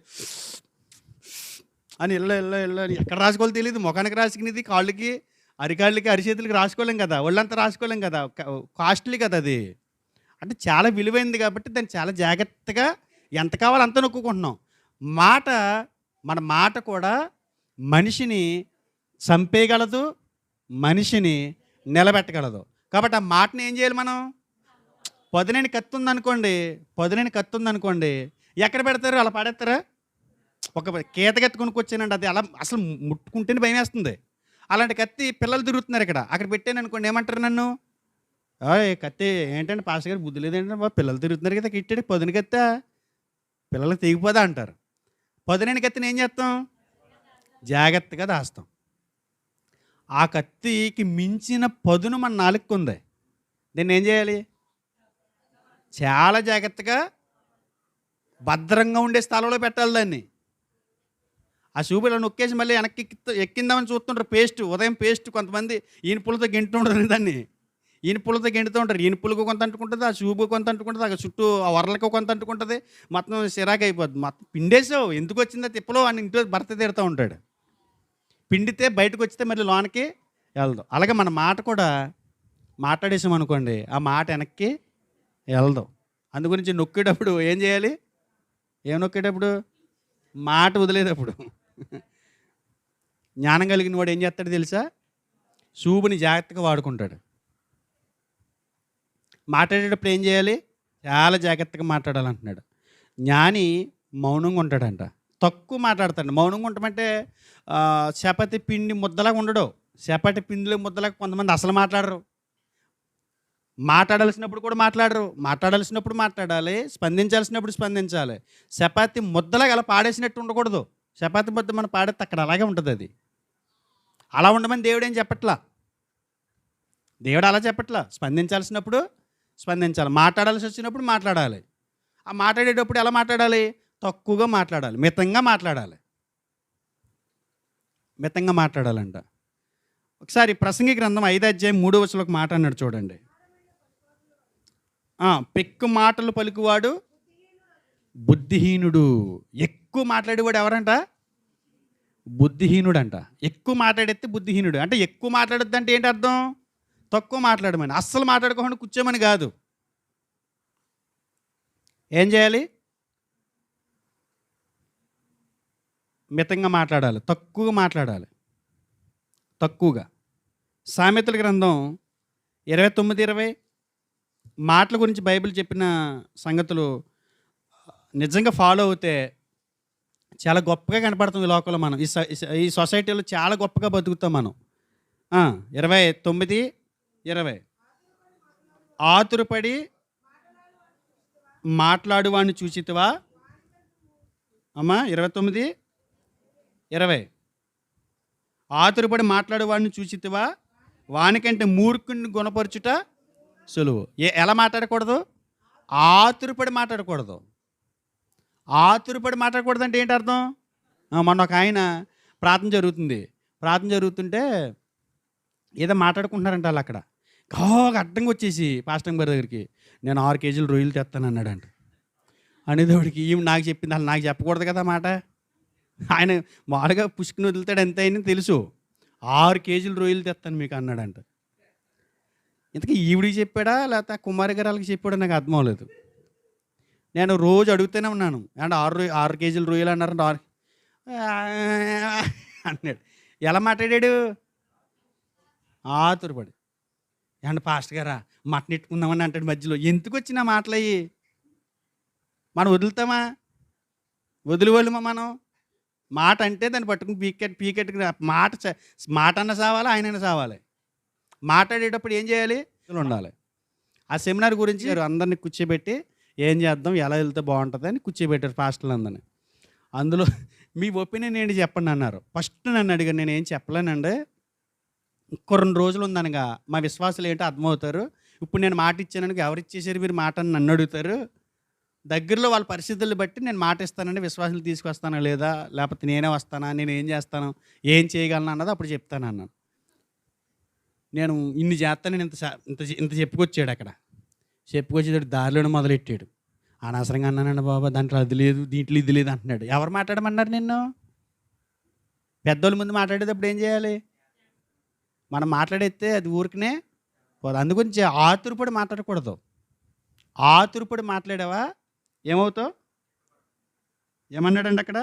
అని ఇళ్ళ ఎక్కడ రాసుకోవాలో తెలియదు. ముఖానికి రాసుకునేది, కాళ్ళకి, అరికాళ్ళకి, అరిచేతులకి రాసుకోలేం కదా, ఒళ్ళంతా రాసుకోలేం కదా, కాస్ట్లీ కదా అది. అంటే చాలా విలువైంది కాబట్టి దాన్ని చాలా జాగ్రత్తగా ఎంత కావాలో అంత నొక్కుకుంటున్నాం. మన మాట కూడా మనిషిని చంపేయగలదు, మనిషిని నిలబెట్టగలదు. కాబట్టి ఆ మాటని ఏం చేయాలి మనం? పొదనని కత్తి ఉందనుకోండి, ఎక్కడ పెడతారు? అలా పాడేస్తారా? ఒక గీత కత్తి కొనుక్కొచ్చానండి, అది అలా అసలు ముట్టుకుంటేనే భయం వేస్తుంది. అలాంటి కత్తి పిల్లలు తిరుగుతున్నారు అక్కడ పెట్టాను అనుకోండి, ఏమంటారు నన్ను? కత్తి ఏంటంటే పాస్టర్ గారు బుద్ధి లేదంటే, పిల్లలు తిరుగుతున్నారు కదా కిట్టాడు, పొదిన కత్తి పిల్లలకు తెగిపోదా అంటారు. పొదనని కత్తిని ఏం చేస్తాం? జాగ్రత్తగా దాస్తాం. ఆ కత్తికి మించిన పదును మన నాలుకకు ఉంది. దీన్ని ఏం చేయాలి? చాలా జాగ్రత్తగా భద్రంగా ఉండే స్థలంలో పెట్టాలి దాన్ని. ఆ చూపులో నొక్కేసి మళ్ళీ వెనక్కి ఎక్కిందామని చూస్తుంటారు. ఉదయం పేస్ట్ కొంతమంది ఈనుపులతో గెంటుంటారు దాన్ని, ఈనుపులతో గెంటుతూ ఉంటారు. ఈనుపులకు కొంత అంటుకుంటుంది, ఆ చూపు కొంత అంటుకుంటుంది, ఆ చుట్టూ ఆ వరలకు కొంత అంటుకుంటుంది, మొత్తం సిరాకు అయిపోద్ది. మొత్తం పిండేసావు, ఎందుకు వచ్చిందో తిప్పలో అని ఇంట్లో భర్త తిడుతూ ఉంటాడు. పిండితే బయటకు వచ్చితే మళ్ళీ లోనకి వెళ్దాం. అలాగే మన మాట కూడా మాట్లాడేసాం అనుకోండి, ఆ మాట వెనక్కి వెళ్దాం. అందు గురించి నొక్కేటప్పుడు ఏం చేయాలి? ఏం నొక్కేటప్పుడు? మాట వదిలేటప్పుడు. జ్ఞానం కలిగిన వాడు ఏం చేస్తాడు తెలుసా? చూపుని జాగ్రత్తగా వాడుకుంటాడు. మాట్లాడేటప్పుడు ఏం చేయాలి? చాలా జాగ్రత్తగా మాట్లాడాలంటున్నాడు. జ్ఞాని మౌనంగా ఉంటాడంట, తక్కువ మాట్లాడతాడు. మౌనంగా ఉండమంటే చపాతి పిండి ముద్దలాగా ఉండడు. చపాతి పిండిలో ముద్దలాగా కొంతమంది అసలు మాట్లాడరు. మాట్లాడాల్సినప్పుడు కూడా మాట్లాడరు. మాట్లాడాల్సినప్పుడు మాట్లాడాలి, స్పందించాల్సినప్పుడు స్పందించాలి. చపాతి ముద్దలాగా అలా పాడేసినట్టు ఉండకూడదు. చపాతి ముద్ద మనం పాడేస్తే అక్కడ అలాగే ఉంటుంది అది. అలా ఉండమని దేవుడు ఏం చెప్పట్లా. దేవుడు అలా చెప్పట్లా. స్పందించాల్సినప్పుడు స్పందించాలి, మాట్లాడాల్సి వచ్చినప్పుడు మాట్లాడాలి. ఆ మాట్లాడేటప్పుడు ఎలా మాట్లాడాలి? తక్కువగా మాట్లాడాలి, మితంగా మాట్లాడాలంట. ఒకసారి ప్రసంగి గ్రంథం 5:3 ఒక మాట అన్నాడు చూడండి. పెక్కు మాటలు పలుకువాడు బుద్ధిహీనుడు. ఎక్కువ మాట్లాడేవాడు ఎవరంట? బుద్ధిహీనుడు అంట. ఎక్కువ మాట్లాడేస్తే బుద్ధిహీనుడు అంటే, ఎక్కువ మాట్లాడద్దు అంటే ఏంటి అర్థం? తక్కువ మాట్లాడమని, అస్సలు మాట్లాడుకోకుండా కూర్చోమని కాదు. ఏం చేయాలి? మితంగా మాట్లాడాలి, తక్కువగా మాట్లాడాలి, తక్కువగా. సామెతల గ్రంథం 29:20 మాటల గురించి బైబిల్ చెప్పిన సంగతులు నిజంగా ఫాలో అవుతే చాలా గొప్పగా కనపడుతుంది లోకంలో. మనం ఈ సొసైటీలో చాలా గొప్పగా బతుకుతాం మనం. 29:20 ఆతురపడి మాట్లాడువాడిని చూచితివా? అమ్మా 29:20 ఆతురపడి మాట్లాడువాడిని చూచితివా? వానికంటే మూర్ఖుని గుణపరచుట సులువు. ఎలా మాట్లాడకూడదు? ఆతురపడి మాట్లాడకూడదు. ఆతురపడి మాట్లాడకూడదు అంటే ఏంటి అర్థం? మొన్న ఒక ఆయన ప్రార్థన జరుగుతుంటే ఏదో మాట్లాడుకుంటున్నారంట వాళ్ళు అక్కడ. అడ్డంగా వచ్చేసి పాస్టర్ గారి దగ్గరికి, నేను 6 కేజీలు రొయ్యలు తెస్తాను అన్నాడంట. అనేదోడికి ఈమె నాకు చెప్పింది, అసలు నాకు చెప్పకూడదు కదా మాట. ఆయన మామూలుగా పుష్కుని వదులుతాడు, ఎంత అయినా తెలుసు. 6 కేజీలు రొయ్యలు తెస్తాను మీకు అన్నాడంట. ఇంతకీ ఈవిడికి చెప్పాడా లేకపోతే కుమారి గారు వాళ్ళకి చెప్పాడా నాకు అర్థం అవ్వలేదు. నేను రోజు అడుగుతూనే ఉన్నాను, అంటే 6 కేజీలు రొయ్యలు అన్నారంటే అన్నాడు. ఎలా మాట్లాడాడు? ఆతురపడి. ఏమంటే పాస్టర్ గారా మటన్ ఎట్టుకుందామని అంటాడు మధ్యలో. ఎందుకు వచ్చిన మాటలయ్యి? మనం వదులుతామా? వదిలివోళ్ళమా మనం? మాట అంటే దాన్ని పట్టుకుని పీకెట్టుకుని మాట అన్న సావాలి, ఆయనైనా సావాలి. మాట్లాడేటప్పుడు ఏం చేయాలి? ఉండాలి. ఆ సెమినార్ గురించి అందరిని కూర్చోబెట్టి ఏం చేద్దాం, ఎలా వెళ్తే బాగుంటుంది అని కూర్చోబెట్టారు పాస్టర్లు అందరినీ. అందులో మీ ఒపీనియన్ ఏంటి చెప్పండి అన్నారు. ఫస్ట్ నన్ను అడిగారు, నేను ఏం చెప్పలేనండి, ఇంకో 2 రోజులు ఉందనగా మా విశ్వాసాలు ఏంటో అర్థమవుతారు. ఇప్పుడు నేను మాట ఇచ్చానని ఎవరు ఇచ్చేసారు మీరు మాట అని నన్ను అడుగుతారు. దగ్గరలో వాళ్ళ పరిస్థితులను బట్టి నేను మాట ఇస్తానండి, విశ్వాసాలు తీసుకొస్తానా లేదా, లేకపోతే నేనే వస్తానా, నేను ఏం చేస్తాను, ఏం చేయగలను అన్నది అప్పుడు చెప్తాను అన్నాను. నేను ఇన్ని చేస్తానని ఇంత చెప్పుకొచ్చాడు. అక్కడ చెప్పుకొచ్చేటప్పుడు దారిలోనే మొదలెట్టాడు. అనవసరంగా అన్నానండి బాబా, దాంట్లో అది లేదు, దీంట్లో ఇది లేదు అంటున్నాడు. ఎవరు మాట్లాడమన్నారు నిన్ను? పెద్దోళ్ళ ముందు మాట్లాడేటప్పుడు ఏం చేయాలి? మనం మాట్లాడేస్తే అది ఊరికనే పోదు. అందుగురించి ఆతురపడి మాట్లాడకూడదు. ఆతురపడి మాట్లాడావా ఏమవుతావు? ఏమన్నాడండి అక్కడ?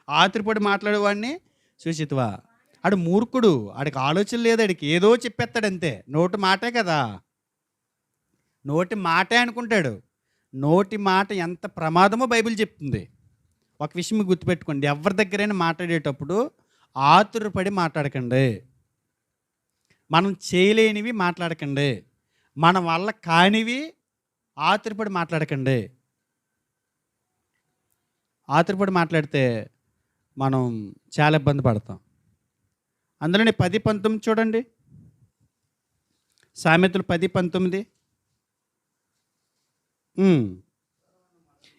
ఆతురపడి మాట్లాడేవాడిని చూసితివా? ఆడు మూర్ఖుడు, ఆడికి ఆలోచన లేదు, ఆడికి ఏదో చెప్పేస్తాడు అంతే. నోటి మాటే కదా, నోటి మాటే అనుకుంటాడు. నోటి మాట ఎంత ప్రమాదమో బైబిల్ చెప్తుంది. ఒక విషయం మీకు గుర్తుపెట్టుకోండి, ఎవరి దగ్గరైనా మాట్లాడేటప్పుడు ఆతురపడి మాట్లాడకండి. మనం చేయలేనివి మాట్లాడకండి. మన వల్ల కానివి ఆతురపడి మాట్లాడకండి. ఆతురపడి మాట్లాడితే మనం చాలా ఇబ్బంది పడతాం. అందులోనే 10:19 చూడండి. సామెతలు 10:19.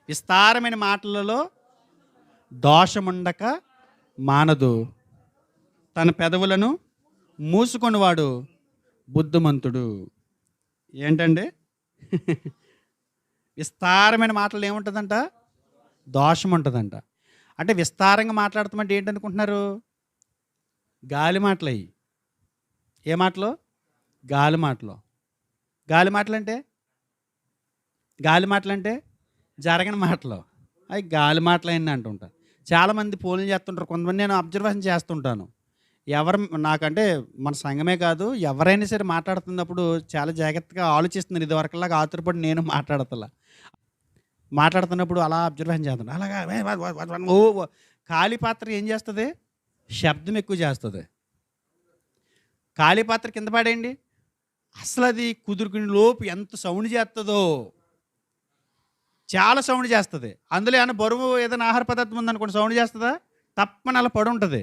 విస్తారమైన మాటలలో దోషముండక మానదు, తన పెదవులను మూసుకొనివాడు బుద్ధిమంతుడు. ఏంటండి? విస్తారమైన మాటలు ఏముంటుందంట? దోషం ఉంటుందంట. అంటే విస్తారంగా మాట్లాడతామంటే ఏంటనుకుంటున్నారు? గాలి మాటలు అయ్యి. ఏ మాటలు? గాలి మాటలు. గాలి మాటలు అంటే జరగని మాటలు. అవి గాలి మాటలు అయింది అంటుంటారు. చాలామంది ఫోన్లు చేస్తుంటారు. కొంతమంది నేను అబ్జర్వేషన్ చేస్తుంటాను. నాకంటే మన సంఘమే కాదు, ఎవరైనా సరే మాట్లాడుతున్నప్పుడు చాలా జాగ్రత్తగా ఆలోచిస్తున్నారు. ఇదివరకులాగా ఆతురపడి నేను మాట్లాడుతున్నప్పుడు అలా అబ్జర్వేషన్ చేస్తున్నాను. అలాగా ఖాళీ పాత్ర ఏం చేస్తుంది? శబ్దం ఎక్కువ చేస్తుంది. ఖాళీ పాత్ర కింద పడేయండి, అసలు అది కుదురుకుని లోపు ఎంత సౌండ్ చేస్తుందో, చాలా సౌండ్ చేస్తుంది. అందులో ఏమైనా బరువు ఏదైనా ఆహార పదార్థం ఉందనుకోండి, సౌండ్ చేస్తుందా? తప్పని అలా పడి ఉంటుంది.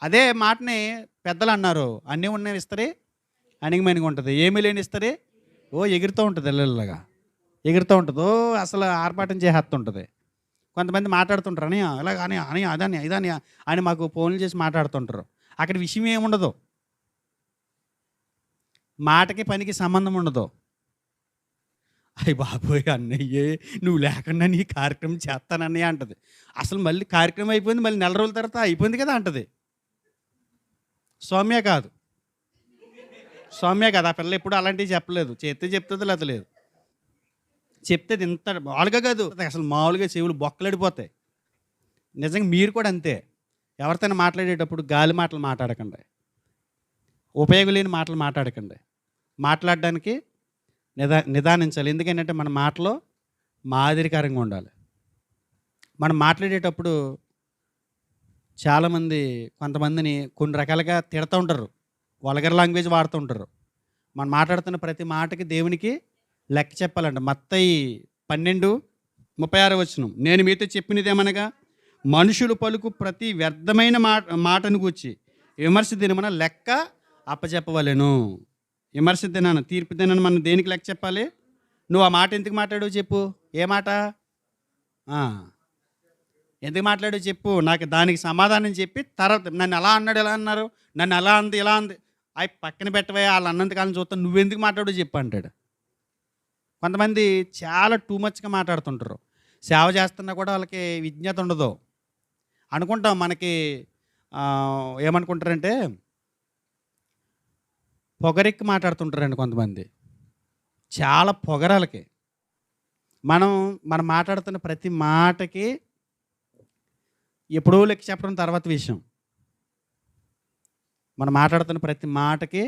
అదే మాటని పెద్దలు అన్నారు, అన్నీ ఉన్నాయి ఇస్తరి అణిగిమణిగి ఉంటుంది, ఏమీ లేని ఇస్తరి ఎగురుతూ ఉంటుంది, ఇళ్ళలాగా ఎగురుతూ ఉంటుంది. అసలు ఆర్పాటం చేసేస్తుంటుంది. కొంతమంది మాట్లాడుతుంటారు, అని అలాగ అని అని అదని ఇదని అని మాకు ఫోన్లు చేసి మాట్లాడుతుంటారు. అక్కడ విషయం ఏముండదు, మాటకి పనికి సంబంధం ఉండదు. అయ్యి బాబోయ్ అన్నయ్యే, నువ్వు లేకుండా నీ కార్యక్రమం చేస్తానన్నయ్య అంటది. అసలు మళ్ళీ కార్యక్రమం అయిపోయింది, మళ్ళీ 4 రోజుల తర్వాత అయిపోయింది కదా అంటది. సౌమ్య కాదు ఆ పిల్ల ఎప్పుడు అలాంటివి చెప్పలేదు. చేస్తే చెప్తుంది, లేదా లేదు. చెప్తే ఇంత మామూలుగా కాదు, అసలు మామూలుగా చెవులు బొక్కలడిపోతాయి. నిజంగా మీరు కూడా అంతే. ఎవరితోనే మాట్లాడేటప్పుడు గాలి మాటలు మాట్లాడకండి, ఉపయోగం లేని మాటలు మాట్లాడకండి. మాట్లాడడానికి నిదానించాలి. ఎందుకంటే మన మాటలో మాదిరికరంగా ఉండాలి. మనం మాట్లాడేటప్పుడు చాలామంది కొంతమందిని కొన్ని రకాలుగా తిడుతూ ఉంటారు, వల్గర్ లాంగ్వేజ్ వాడుతూ ఉంటారు. మనం మాట్లాడుతున్న ప్రతి మాటకి దేవునికి లెక్క చెప్పాలంట. మత్తయి 12:36 నేను మీతో చెప్పినదేమనగా, మనుషులు పలుకు ప్రతి వ్యర్థమైన మాటను గూర్చి విమర్శ దినమున లెక్క అప్పచెప్పవలెను. విమర్శ దినాన, తీర్పు దినాన మనం దేనికి లెక్క చెప్పాలి? నువ్వు ఆ మాట ఎందుకు మాట్లాడావు చెప్పు. ఏ మాట? ఎందుకు మాట్లాడావు చెప్పు, నాకు దానికి సమాధానం చెప్పి తర్వాత నన్ను అలా అన్నాడు, ఎలా అన్నారు, నన్ను అలా అంది ఇలా అంది, అవి పక్కన పెట్టవే, వాళ్ళు అన్నంతకాలం చూస్తాను, నువ్వెందుకు మాట్లాడావు చెప్పు అంటాడు. కొంతమంది చాలా టూ మచ్గా మాట్లాడుతుంటారు. సేవ చేస్తున్నా కూడా వాళ్ళకి విజ్ఞత ఉండదు. అనుకుంటాం మనకి ఏమనుకుంటారంటే పొగరెక్కి మాట్లాడుతుంటారండి కొంతమంది. చాలా పొగరాలకి. మనం మాట్లాడుతున్న ప్రతి మాటకి ఎప్పుడో లెక్క చెప్పడం తర్వాత విషయం. మనం మాట్లాడుతున్న ప్రతి మాటకి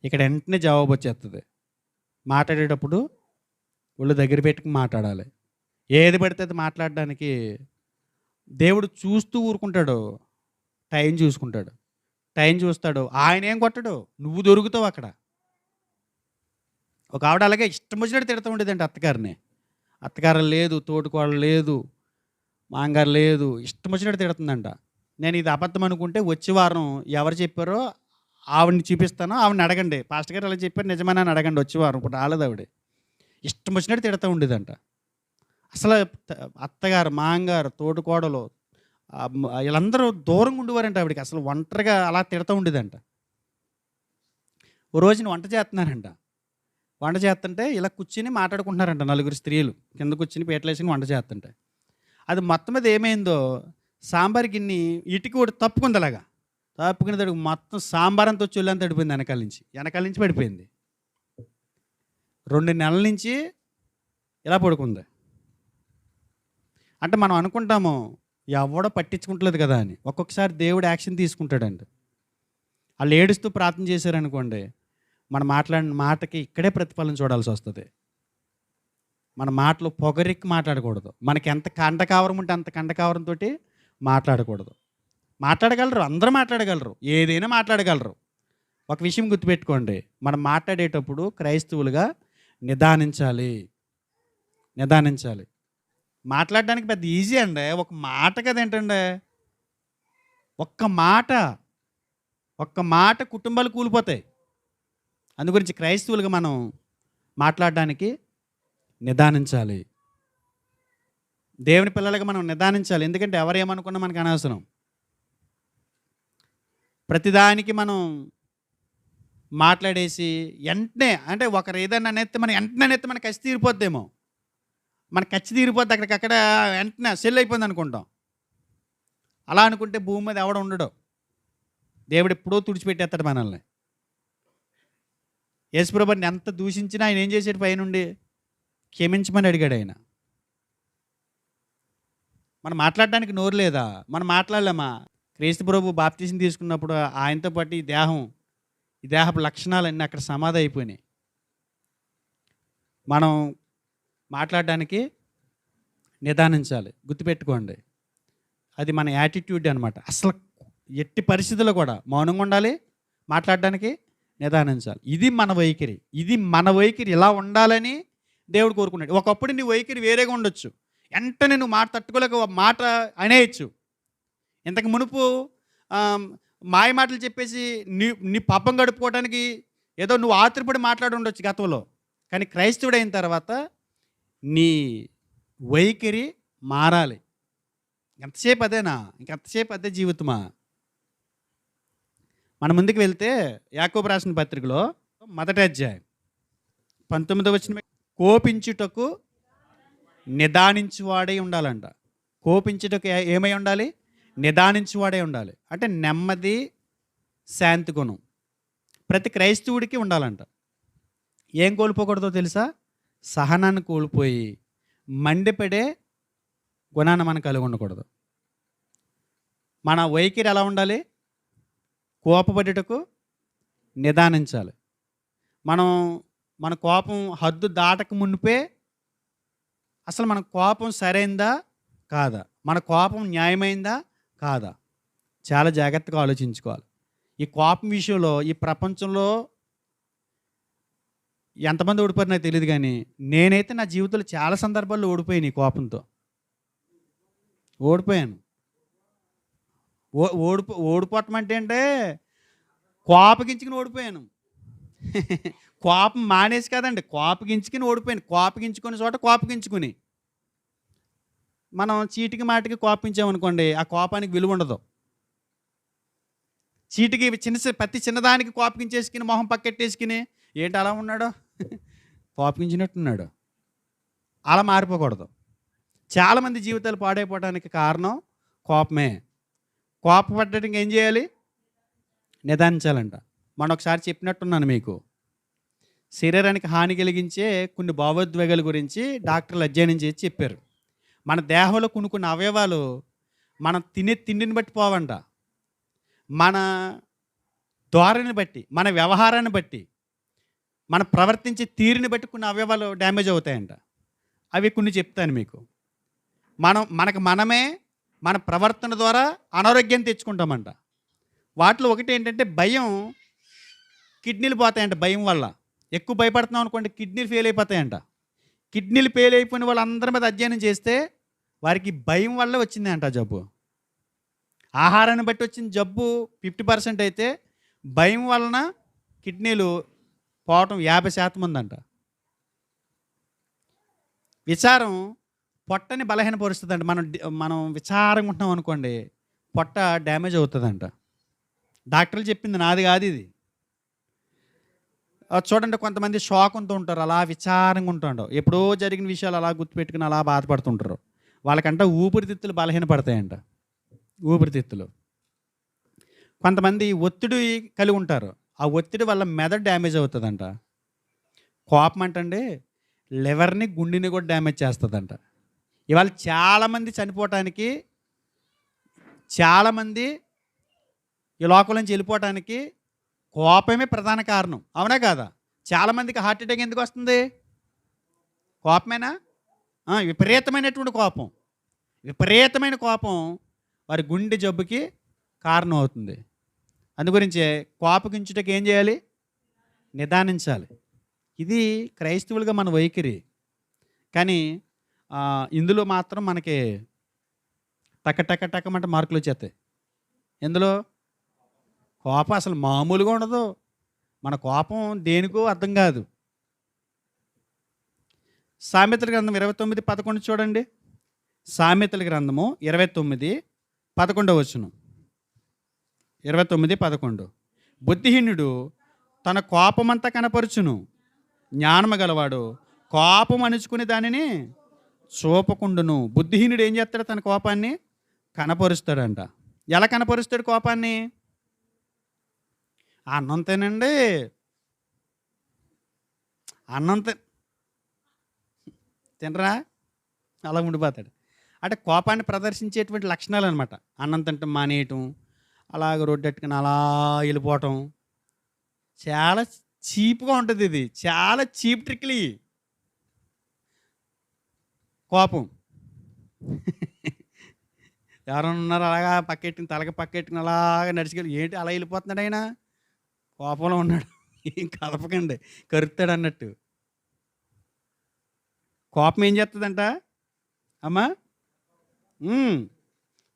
ఇక్కడ వెంటనే జవాబు వచ్చేస్తుంది. మాట్లాడేటప్పుడు ఒళ్ళు దగ్గర పెట్టుకుని మాట్లాడాలి. ఏది పడితే అది మాట్లాడడానికి దేవుడు చూస్తూ ఊరుకుంటాడు. టైం చూసుకుంటాడు. టైం చూస్తాడు. ఆయన ఏం కొట్టడు, నువ్వు దొరుకుతావు అక్కడ. ఒక ఆవిడ అలాగే ఇష్టం వచ్చినట్టు తిడుతూ ఉండేదండి అత్తగారిని. అత్తగారు లేదు, తోటికోడలు లేదు, మాంగారు లేదు, ఇష్టం వచ్చినట్టు తిడుతుందంట. నేను ఇది అబద్ధం అనుకుంటే వచ్చే వారం ఎవరు చెప్పారో ఆవిడని చూపిస్తాను, ఆవిడని అడగండి. పాస్టర్ గారు అలా చెప్పారు నిజమేనా అని అడగండి. వచ్చే వారం ఇప్పుడు రాలేదు ఆవిడ. ఇష్టం వచ్చినట్టు తిడుతూ ఉండేదంట. అసలు అత్తగారు, మాంగారు, తోటికోడలు వీళ్ళందరూ దూరంగా ఉండేవారంట ఆవిడకి. అసలు ఒంటరిగా అలా తిడుతూ ఉండేదంట. ఓ రోజున వంట చేస్తున్నారంట. వంట చేస్తుంటే ఇలా కూర్చుని మాట్లాడుకుంటున్నారంట నలుగురు స్త్రీలు. కింద కూర్చుని పీటలేసుకుని వంట చేస్తుంటే అది మొత్తం మీద ఏమైందో, సాంబార్ గిన్నె ఇటుక ఒకటి తప్పుకుంది. అలాగా తప్పుకునే తడుగు మొత్తం సాంబార్ అంతా వచ్చి ఒళ్ళంతా పడిపోయింది. వెనకాల నుంచి పడిపోయింది. 2 నెలల నుంచి ఇలా పడుకుంది. అంటే మనం అనుకుంటాము ఎవడో పట్టించుకుంటలేదు కదా అని. ఒక్కొక్కసారి దేవుడు యాక్షన్ తీసుకుంటాడండి. వాళ్ళు ఏడుస్తూ ప్రార్థన చేశారనుకోండి, మన మాట్లాడిన మాటకి ఇక్కడే ప్రతిఫలం చూడాల్సి వస్తుంది. మన మాటలు పొగరెక్కి మాట్లాడకూడదు. మనకి ఎంత కండకావరం ఉంటే అంత కండకావరంతో మాట్లాడకూడదు. మాట్లాడగలరు, అందరూ మాట్లాడగలరు, ఏదైనా మాట్లాడగలరు. ఒక విషయం గుర్తుపెట్టుకోండి, మనం మాట్లాడేటప్పుడు క్రైస్తవులుగా నిదానించాలి. మాట్లాడడానికి పెద్ద ఈజీ అండి. ఒక మాట కదేంటండి, ఒక్క మాట కుటుంబాలు కూలిపోతాయి. అందుగురించి క్రైస్తవులుగా మనం మాట్లాడడానికి నిదానించాలి. దేవుని పిల్లలుగా మనం నిదానించాలి. ఎందుకంటే ఎవరేమనుకున్నా మనకు అనవసరం. ప్రతిదానికి మనం మాట్లాడేసి వెంటనే, అంటే ఒకరు ఏదైనా నెత్తే మనం వెంటనే నెత్తే మన కచ్చి తీరిపోద్దేమో, మన కచ్చి తీరిపోద్ది అక్కడికక్కడ వెంటనే సెల్ అయిపోయింది అనుకుంటాం. అలా అనుకుంటే భూమి మీద ఎవడ ఉండడు. దేవుడు ఎప్పుడో తుడిచిపెట్టేస్తాడు మనల్ని. యేసుప్రభుని ఎంత దూషించినా ఆయన ఏం చేసాడు, పైనుండి క్షమించమని అడిగాడు ఆయన. మనం మాట్లాడడానికి నోరు లేదా? మనం మాట్లాడలేమా? క్రీస్తు ప్రభు బాప్తీసం తీసుకున్నప్పుడు ఆయనతో పాటు ఈ దేహపు లక్షణాలన్నీ అక్కడ సమాధి అయిపోయినాయి. మనం మాట్లాడడానికి నిదానించాలి. గుర్తుపెట్టుకోండి, అది మన యాటిట్యూడ్ అనమాట. అసలు ఎట్టి పరిస్థితుల్లో కూడా మౌనంగా ఉండాలి, మాట్లాడడానికి నిదానించాలి. ఇది మన వైఖరి ఇలా ఉండాలని దేవుడు కోరుకున్నాడు. ఒకప్పుడు నీ వైఖరి వేరేగా ఉండొచ్చు, వెంటనే నువ్వు మాట తట్టుకోలేక మాట అనేయచ్చు. ఇంతకు మునుపు మాయ మాటలు చెప్పేసి నీ పాపం గడుపుకోవడానికి ఏదో నువ్వు ఆతురపడి మాట్లాడి ఉండొచ్చు గతంలో. కానీ క్రైస్తవుడు అయిన తర్వాత నీ వైఖరి మారాలి. ఎంతసేపు అదేనా? ఇంకెంతసేపు అదే జీవితమా? మన ముందుకు వెళ్తే యాకోబు రాసిన పత్రికలో 1వ అధ్యాయం 19వ వచనం, కోపించుటకు నిదానించువాడై ఉండాలంట. కోపించుటకు ఏమై ఉండాలి? నిదానించువాడే ఉండాలి. అంటే నెమ్మది, శాంతి గుణం ప్రతి క్రైస్తవుడికి ఉండాలంట. ఏం కోల్పోకూడదో తెలుసా? సహనాన్ని కోల్పోయి మండిపడే గుణాన్ని మనం కలిగి ఉండకూడదు. మన వైఖరి ఎలా ఉండాలి? కోపపడుటకు నిదానించాలి. మన కోపం హద్దు దాటక మునిపే అసలు మన కోపం సరైందా కాదా, మన కోపం న్యాయమైందా కాదా, చాలా జాగ్రత్తగా ఆలోచించుకోవాలి. ఈ కోపం విషయంలో ఈ ప్రపంచంలో ఎంతమంది ఓడిపోయారు నాకు తెలియదు, కానీ నేనైతే నా జీవితంలో చాలా సందర్భాల్లో ఓడిపోయాను. ఈ కోపంతో ఓడిపోయాను. ఓడిపోవటం అంటే కోపగించుకుని ఓడిపోయాను. కోపం మానేసి కాదండి, కోపగించుకుని ఓడిపోయాను. కోపగించుకునే చోట కోపగించుకుని మనం చీటికి మాటికి కోపించామనుకోండి, ఆ కోపానికి విలువ ఉండదు. చీటికి ప్రతి చిన్నదానికి కోపగించేసుకుని మొహం పక్కెట్టేసుకుని ఏంటి అలా ఉన్నాడో, కోపగించినట్టున్నాడు, అలా మారిపోకూడదు. చాలామంది జీవితాలు పాడైపోవడానికి కారణం కోపమే. కోపపడడానికి ఏం చేయాలి? నిదానించాలంట. మనం ఒకసారి చెప్పినట్టున్నాను మీకు, శరీరానికి హాని కలిగించే కొన్ని భావోద్వేగాల గురించి డాక్టర్లు అధ్యయనం చేసి చెప్పారు. మన దేహంలో కొన్ని అవయవాలు మనం తినే తిండిని బట్టి పోవంట, మన ధోరణిని బట్టి, మన వ్యవహారాన్ని బట్టి, మనం ప్రవర్తించే తీరుని బట్టి కొన్ని అవయవాలు డ్యామేజ్ అవుతాయంట. అవి కొన్ని చెప్తాను మీకు. మనకు మనమే మన ప్రవర్తన ద్వారా అనారోగ్యం తెచ్చుకుంటామంట. వాటిలో ఒకటి ఏంటంటే భయం. కిడ్నీలు పోతాయంట భయం వల్ల. ఎక్కువ భయపడుతున్నాం అనుకోండి కిడ్నీలు ఫెయిల్ అయిపోతాయంట. కిడ్నీలు ఫెయిల్ అయిపోయిన వాళ్ళందరి మీద అధ్యయనం చేస్తే వారికి భయం వల్ల వచ్చిందంట జబ్బు. ఆహారాన్ని బట్టి వచ్చిన జబ్బు 50% అయితే భయం వలన కిడ్నీలు పోవటం 50% ఉందంట. విచారం పొట్టని బలహీనపరుస్తుందంట. మనం విచారంగా ఉంటున్నాం అనుకోండి పొట్ట డ్యామేజ్ అవుతుందంట. డాక్టర్లు చెప్పింది నాది కాదు ఇది. చూడండి కొంతమంది శోకంతో ఉంటారు, అలా విచారంగా ఉంటుండవు, ఎప్పుడో జరిగిన విషయాలు అలా గుర్తుపెట్టుకుని అలా బాధపడుతుంటారు. వాళ్ళకంట ఊపిరితిత్తులు బలహీనపడతాయంట. ఊపిరితిత్తులు. కొంతమంది ఒత్తిడి కలిగి ఉంటారు, ఆ ఒత్తిడి వల్ల మెదడు డ్యామేజ్ అవుతుందంట. కోపం అంటండి లివర్ని గుండెని కూడా డ్యామేజ్ చేస్తుందంట. ఇవాళ చాలామంది చనిపోవటానికి, చాలామంది ఈ లోకం నుంచి వెళ్ళిపోవటానికి కోపమే ప్రధాన కారణం. అవునా కాదా? చాలామందికి హార్ట్ అటాక్ ఎందుకు వస్తుంది? కోపమేనా? విపరీతమైనటువంటి కోపం. విపరీతమైన కోపం వారి గుండె జబ్బుకి కారణం అవుతుంది. అందుగురించే కోపగించుటకు ఏం చేయాలి? నిదానించాలి. ఇది క్రైస్తవులుగా మన వైఖరి. కానీ ఇందులో మాత్రం మనకి టకమంటే మార్కులు వచ్చేస్తాయి. ఎందులో? కోపం అసలు మామూలుగా ఉండదు. మన కోపం దేనికో అర్థం కాదు. సామెతల గ్రంథం 29:11 చూడండి. సామెతల గ్రంథము 29:11. 29:11. బుద్ధిహీనుడు తన కోపమంతా కనపరుచును, జ్ఞానము గలవాడు కోపం అణుచుకుని దానిని చూపకుండును. బుద్ధిహీనుడు ఏం చేస్తాడు? తన కోపాన్ని కనపరుస్తాడంట. ఎలా కనపరుస్తాడు కోపాన్ని? అన్నం తినండి, అన్నం తినరా అలా ఉండిపోతాడు. అంటే కోపాన్ని ప్రదర్శించేటువంటి లక్షణాలు అనమాట. అన్నం తింటాం మానేయటం, అలాగ రొడ్డెట్టుకుని అలా వెళ్ళిపోవటం. చాలా చీప్గా ఉంటుంది ఇది. చాలా చీప్ ట్రిక్లు ఇవి. కోపం. ఎవరన్నా ఉన్నారు అలాగా పక్కెట్టుకుని తలకి పక్కెట్టుకుని అలాగా నడిచికెళ్ళి, ఏంటి అలా వెళ్ళిపోతున్నాడు ఆయన? కోపంలో ఉన్నాడు. ఏం కలపకండి, కరుస్తాడు అన్నట్టు. కోపం ఏం చేస్తుందంట అమ్మా?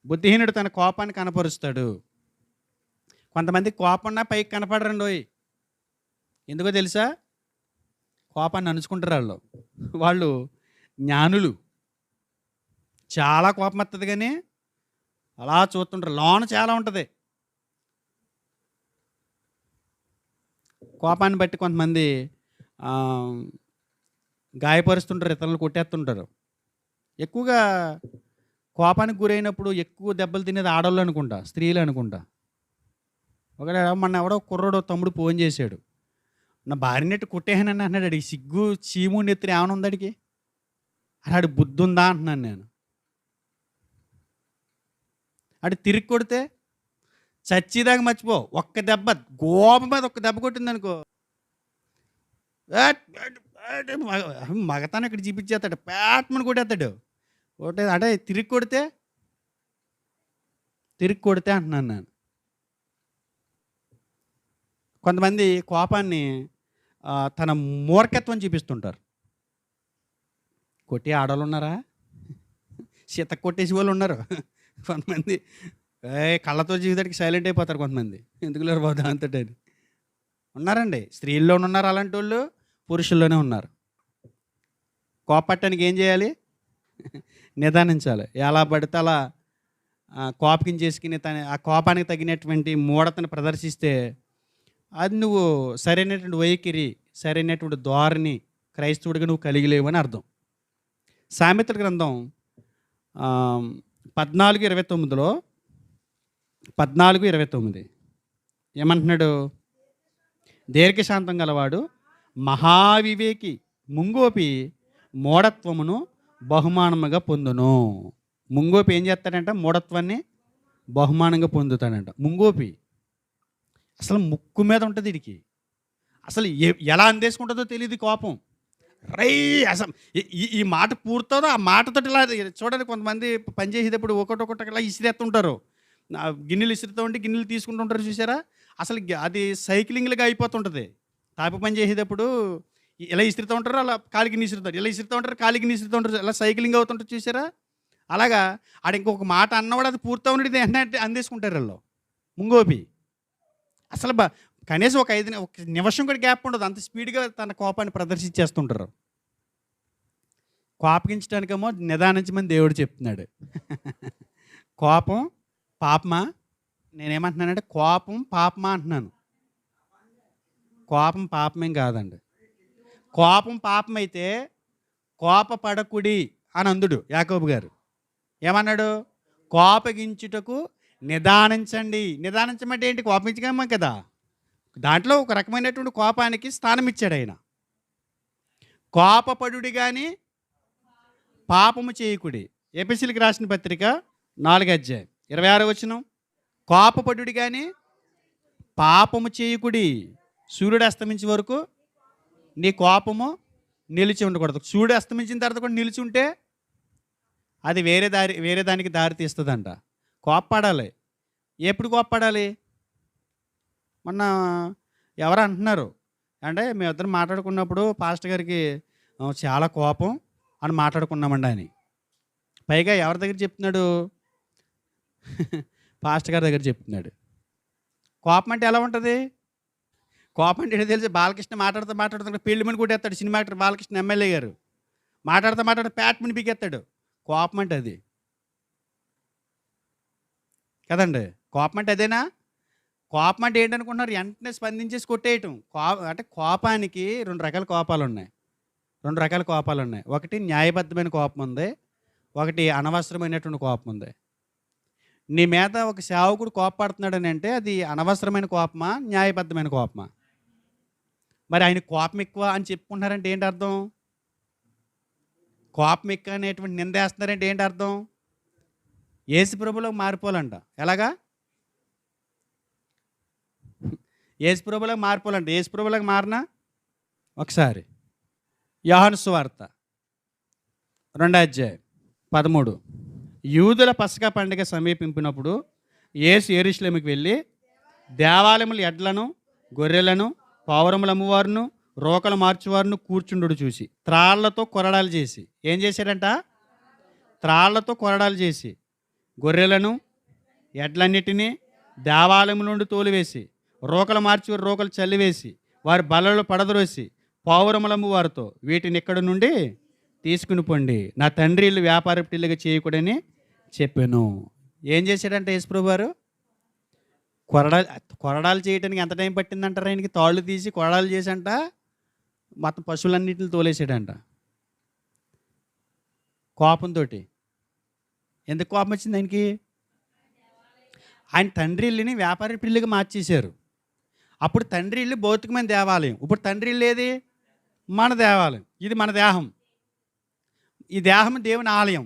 బుద్ధిహీనుడు తన కోపాన్ని కనపరుస్తాడు. కొంతమంది కోపంగా పైకి కనపడరండి. ఎందుకో తెలుసా? కోపాన్ని అణుచుకుంటారు వాళ్ళు జ్ఞానులు. చాలా కోపం వస్తుంది కానీ అలా చూస్తుంటారు. లోన చాలా ఉంటుంది. కోపాన్ని బట్టి కొంతమంది గాయపరుస్తుంటారు, ఇతరులను కొట్టేస్తుంటారు. ఎక్కువగా కోపానికి గురైనప్పుడు ఎక్కువ దెబ్బలు తినేది ఆడవాళ్ళు అనుకుంటా, స్త్రీలు అనుకుంటా. ఒకడే మొన్న ఎవడో కుర్రోడో తమ్ముడు ఫోన్ చేశాడు, నా భార్యనట్టు కొట్టేహానని అన్నాడు. అడిగి సిగ్గు చీము నెత్తిన ఏమైనా ఉంది అడిగి? అన్నాడు బుద్ధి ఉందా అంటున్నాను నేను. అటు తిరిగి కొడితే చచ్చిదాకా మర్చిపో. ఒక్క దెబ్బ గోప మీద ఒక్క దెబ్బ కొట్టిందనుకో, మగతాను ఇక్కడ చూపించేస్తాడు, పేటమని కొట్టేస్తాడు. అంటే తిరిగి కొడితే అంటున్నాను నేను. కొంతమంది కోపాన్ని తన మూర్ఖత్వం చూపిస్తుంటారు. కొట్టి ఆడవాళ్ళు ఉన్నారా? సీత కొట్టేసి వాళ్ళు ఉన్నారు. కొంతమంది కళ్ళతో జీవితానికి సైలెంట్ అయిపోతారు. కొంతమంది ఎందుకు లేరు బాబు దాంతో ఉన్నారండి. స్త్రీల్లోనే ఉన్నారు అలాంటి వాళ్ళు, పురుషుల్లోనే ఉన్నారు. కోపట్టడానికి ఏం చేయాలి? నిదానించాలి. ఎలా పడితే అలా కోపగించేసుకుని ఆ కోపానికి తగినటువంటి మూఢతను ప్రదర్శిస్తే అది నువ్వు సరైనటువంటి వైఖరి, సరైనటువంటి ధోరణి క్రైస్తవుడిగా నువ్వు కలిగి లేవు అని అర్థం. సామెతల గ్రంథం 14:29 14:29 ఏమంటున్నాడు? దీర్ఘశాంతం గలవాడు మహావివేకి ముంగోపి మూఢత్వమును బహుమానముగా పొందును. ముంగోపి ఏం చేస్తాడంట? మూఢత్వాన్ని బహుమానంగా పొందుతాడంట. ముంగోపి అసలు ముక్కు మీద ఉంటుంది వీడికి. అసలు ఎలా అందేసుకుంటుందో తెలియదు కోపం. రై అసలు ఈ మాట పూర్తవుదో ఆ మాటతోటి ఇలా చూడండి, కొంతమంది పని చేసేటప్పుడు ఒకటి ఇలా ఇసిరేస్తుంటారు. గిన్నెలు ఇసురుతూ ఉంటే గిన్నెలు తీసుకుంటుంటారు చూసారా? అసలు అది సైక్లింగ్‌లుగా అయిపోతుంటది. తాపి పని చేసేటప్పుడు ఇలా ఇసురుతూ ఉంటారు, అలా కాలి గిన్నె ఇసురుతారు. ఇలా ఇసురుతూ ఉంటారు, కాలి గిన్నె ఇసురుతూ ఉంటారు. ఇలా సైక్లింగ్ అవుతుంటది చూసారా? అలాగా ఆడు ఇంకొక మాట అన్నవాడు అది పూర్తవునది వెంటనే అందేసుకుంటారు ఈళ్ళు ముంగోపి. అసలు కనీసం ఒక నిమిషం కూడా గ్యాప్ ఉండదు. అంత స్పీడ్‌గా తన కోపాన్ని ప్రదర్శించేస్తుంటారు. కోపగించడానికేమో నిదానించమని దేవుడు చెప్తున్నాడు. కోపం పాపమా? నేనేమంటున్నానంటే కోపం పాపమా అంటున్నాను. కోపం పాపమేం కాదండి. కోపం పాపమైతే కోపపడకుడి అని అందుడు యాకోబు గారు. ఏమన్నాడు? కోపగించుటకు నిదానించండి. నిదానించమంటే ఏంటి? కోపగించగలమా కదా. దాంట్లో ఒక రకమైనటువంటి కోపానికి స్థానం ఇచ్చాడు ఆయన. కోపపడుడి కానీ పాపము చేయకుడి. ఎఫెసీయులకు రాసిన పత్రిక 4:26 కోపపడుడి కానీ పాపము చేయకుడి. సూర్యుడు అస్తమించే వరకు నీ కోపము నిలిచి ఉండకూడదు. సూర్యుడు అస్తమించిన తర్వాత కూడా నిలిచి ఉంటే అది వేరే దానికి దారి తీస్తుందంట. కోప్పడాలి. ఎప్పుడు కోప్పడాలి? మొన్న ఎవరు అంటున్నారు అంటే, మేమిద్దరం మాట్లాడుకున్నప్పుడు పాస్టర్ గారికి చాలా కోపం అని మాట్లాడుకున్నామండి అని. పైగా ఎవరి దగ్గర చెప్తున్నాడు? పాస్టర్ గారి దగ్గర చెప్తున్నాడు. కోపం అంటే ఎలా ఉంటుంది? కోపం అంటే ఏంటో తెలిసి బాలకృష్ణ మాట్లాడుతూ పెళ్లి మని కొట్టేస్తాడు. సినిమా యాక్టర్ బాలకృష్ణ ఎమ్మెల్యే గారు మాట్లాడుతూ ప్యాట్ మని పీకేస్తాడు. కోపం అంటే అది కదండి. కోపం అంటే అదేనా? కోపం అంటే ఏంటనుకుంటున్నారు? వెంటనే స్పందించేసి కొట్టేయటం. అంటే కోపానికి రెండు రకాల కోపాలు ఉన్నాయి. ఒకటి న్యాయబద్ధమైన కోపం ఉంది, ఒకటి అనవసరమైనటువంటి కోపం ఉంది. నీ మీద ఒక సేవకుడు కోపపడుతున్నాడని అంటే అది అనవసరమైన కోపమా, న్యాయబద్ధమైన కోపమా? మరి ఆయన కోపం ఎక్కువ అని చెప్పుకుంటున్నారంటే ఏంటి అర్థం? కోపం ఎక్కువ అనేటువంటి నిందేస్తున్నారంటే ఏంటి అర్థం? యేసు ప్రభువులోకి మారిపోవాలంట. ఎలాగా? యేసు ప్రభువులోకి మారిపోవాలంట. యేసు ప్రభువులోకి మారినా ఒకసారి యోహాను సువార్త 2:13 యూదుల పస్కా పండుగ సమీపించినప్పుడు యేసు యెరూషలేముకి వెళ్ళి దేవాలయముల ఎడ్లను, గొర్రెలను, పావురముల అమ్మువారును, రోకలు మార్చువారును కూర్చుండు చూసి త్రాళ్లతో కొరడాలు చేసి ఏం చేశాడంట? త్రాళ్లతో కొరడాలు చేసి గొర్రెలను, ఎడ్లన్నిటినీ దేవాలయం నుండి తోలివేసి, రోకలు మార్చి రోకలు చల్లివేసి, వారి బలలో పడద్రోసి, పావురములమ్ము వారితో వీటిని ఇక్కడి నుండి తీసుకుని పొండి, నా తండ్రి ఇల్లు వ్యాపారపు ఇల్లుగా చేయకూడని చెప్పాను. ఏం చేశాడంటే యేసుప్రభు వారు? కొరడాలు చేయడానికి ఎంత టైం పట్టిందంటారా? ఆయనకి తాళ్ళు తీసి కొరడాలు చేసంట మొత్తం పశువులన్నింటిని తోలేసాడంట కోపంతో. ఎందుకు కోపం వచ్చింది ఆయనకి? ఆయన తండ్రి ఇల్లుని వ్యాపార ఇల్లుగా మార్చేశారు. అప్పుడు తండ్రి ఇల్లు భౌతికమైన దేవాలయం, ఇప్పుడు తండ్రి ఇల్లు ఏది? మన దేవాలయం. ఇది మన దేహం. ఈ దేహం దేవుని ఆలయం.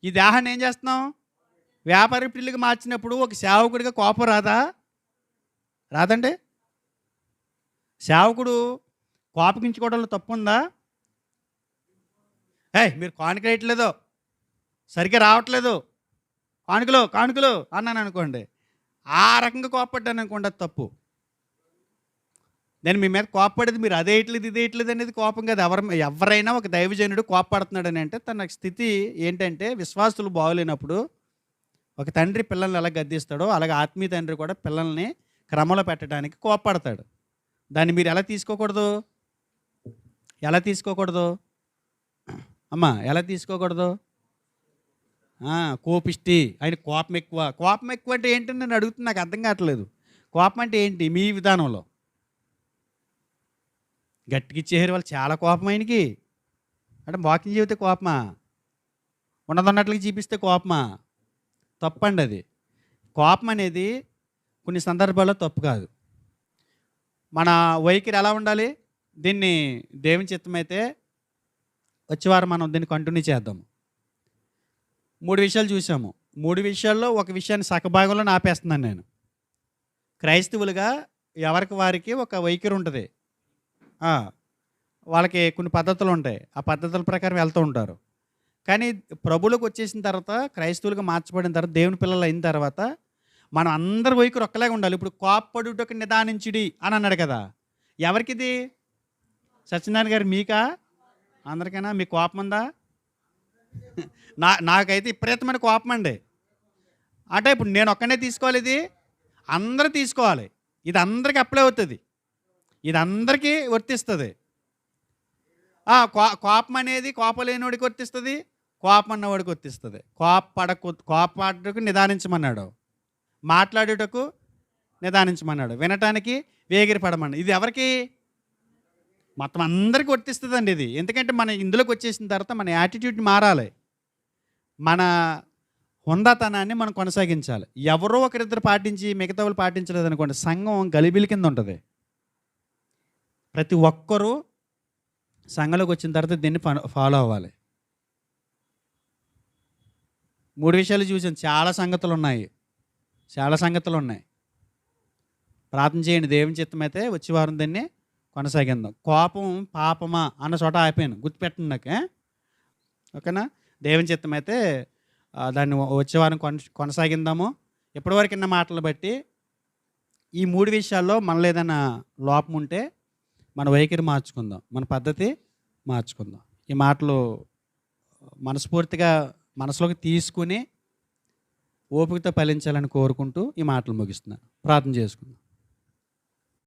ఈ దేహాన్ని ఏం చేస్తున్నాం? వ్యాపార ఇల్లుగా మార్చినప్పుడు ఒక సేవకుడిగా కోపం రాదా? రాదండి. సేవకుడు కోపగించుకోవడంలో తప్పు ఉందా? మీరు కానుక వేయట్లేదు, సరిగ్గా రావట్లేదు, కానుకలు అన్నాను అనుకోండి, ఆ రకంగా కోపడ్డాను అనుకోండి, అది తప్పు. నేను మీ మీద కోపపడేది మీరు అదే ఇదేయట్లేదు అనేది కోపం కాదు. ఎవరైనా ఒక దైవజనుడు కోపపడుతున్నాడని అంటే తన స్థితి ఏంటంటే, విశ్వాసులు బాగోలేనప్పుడు ఒక తండ్రి పిల్లల్ని ఎలా గద్దిస్తాడో అలాగే ఆత్మీయ తండ్రి కూడా పిల్లల్ని క్రమంలో పెట్టడానికి కోపపడతాడు. దాన్ని మీరు ఎలా తీసుకోకూడదు? ఎలా తీసుకోకూడదు ఎలా తీసుకోకూడదు? కోపిష్టి, ఆయన కోపం ఎక్కువ అంటే ఏంటని నేను అడుగుతున్నా, నాకు అర్థం కావట్లేదు. కోపం అంటే ఏంటి మీ విధానంలో? గట్టికి ఇచ్చేసారు వాళ్ళు, చాలా కోపం ఆయనకి అంటే వాకింగ్ చెబితే కోపమా? ఉన్నదన్నట్లకి చూపిస్తే కోపమా? తప్పండి అది. కోపం అనేది కొన్ని సందర్భాల్లో తప్పు కాదు. మన వైఖరి ఎలా ఉండాలి? దీన్ని దేవుని చిత్తమైతే వచ్చేవారం మనం దీన్ని కంటిన్యూ చేద్దాము. 3 విషయాలు చూసాము. 3 విషయాల్లో ఒక విషయాన్ని సగభాగంలో ఆపేస్తున్నాను నేను. క్రైస్తవులుగా ఎవరికి వారికి ఒక వైఖరి ఉంటుంది. ఆ! వాళ్ళకి కొన్ని పద్ధతులు ఉంటాయి. ఆ పద్ధతుల ప్రకారం వెళ్తూ ఉంటారు. కానీ ప్రభువులోకి వచ్చేసిన తర్వాత, క్రైస్తవులుగా మార్చబడిన తర్వాత, దేవుని పిల్లలు అయిన తర్వాత, మనం అందరి వైఖరి ఒక్కలాగా ఉండాలి. ఇప్పుడు కోప్పడుటకు నిదానించుడి అని అన్నాడు కదా! ఎవరికిది? సత్యనారాయణ గారు మీకా? అందరికైనా? మీకు కోపముందా? నాకైతే విపరీతమైన కోపమండి. అంటే ఇప్పుడు నేనొక్కడినే తీసుకోవాలి ఇది? అందరూ తీసుకోవాలి. ఇది అందరికి అప్లై అవుతది. ఇది అందరికీ వర్తిస్తది. కోపం అనేది కోపం లేనివాడికి వర్తిస్తది. కోపం అన్నవాడికి వర్తిస్తది. కోప్పడకు నిదానించమన్నాడు. మాట్లాడుటకు నిదానించమన్నాడు. వినటానికి వేగిరి పడమన్నాడు. ఇది ఎవరికి? మొత్తం అందరికి వర్తిస్తదండి ఇది. ఎందుకంటే మనం ఇందులోకి వచ్చేసిన తర్వాత మన యాటిట్యూడ్ మారాలి. మన హుందాతనాన్ని మనం కొనసాగించాలి. ఎవరో ఒకరిద్దరు పాటించి మిగతా వాళ్ళు పాటించలేదనుకోండి, సంఘం గలిబిలి కింద ఉంటది. ప్రతి ఒక్కరూ సంఘంలోకి వచ్చిన తర్వాత దీన్ని ఫాలో అవ్వాలి. 3 విషయాలు చూసాను. చాలా సంగతులున్నాయి. ప్రార్థన చేయండి. దేవుని చిత్తమైతే వచ్చే వారం దీన్ని కొనసాగిద్దాం. కోపం పాపమా అన్న చోట ఆపాను. గుర్తుపెట్టండి నాకు. ఓకేనా? దేవుని చిత్తమైతే దాన్ని వచ్చే వారం కొనసాగిందాము. ఇప్పటివరకు విన్న మాటలు బట్టి ఈ 3 విషయాల్లో మనలో ఏదైనా లోపం ఉంటే మన వైఖరి మార్చుకుందాం. మన పద్ధతి మార్చుకుందాం. ఈ మాటలు మనస్ఫూర్తిగా మనసులోకి తీసుకుని ఓపికతో ఫలించాలని కోరుకుంటూ ఈ మాటలు ముగిస్తున్నాను. ప్రార్థన చేసుకుందాం.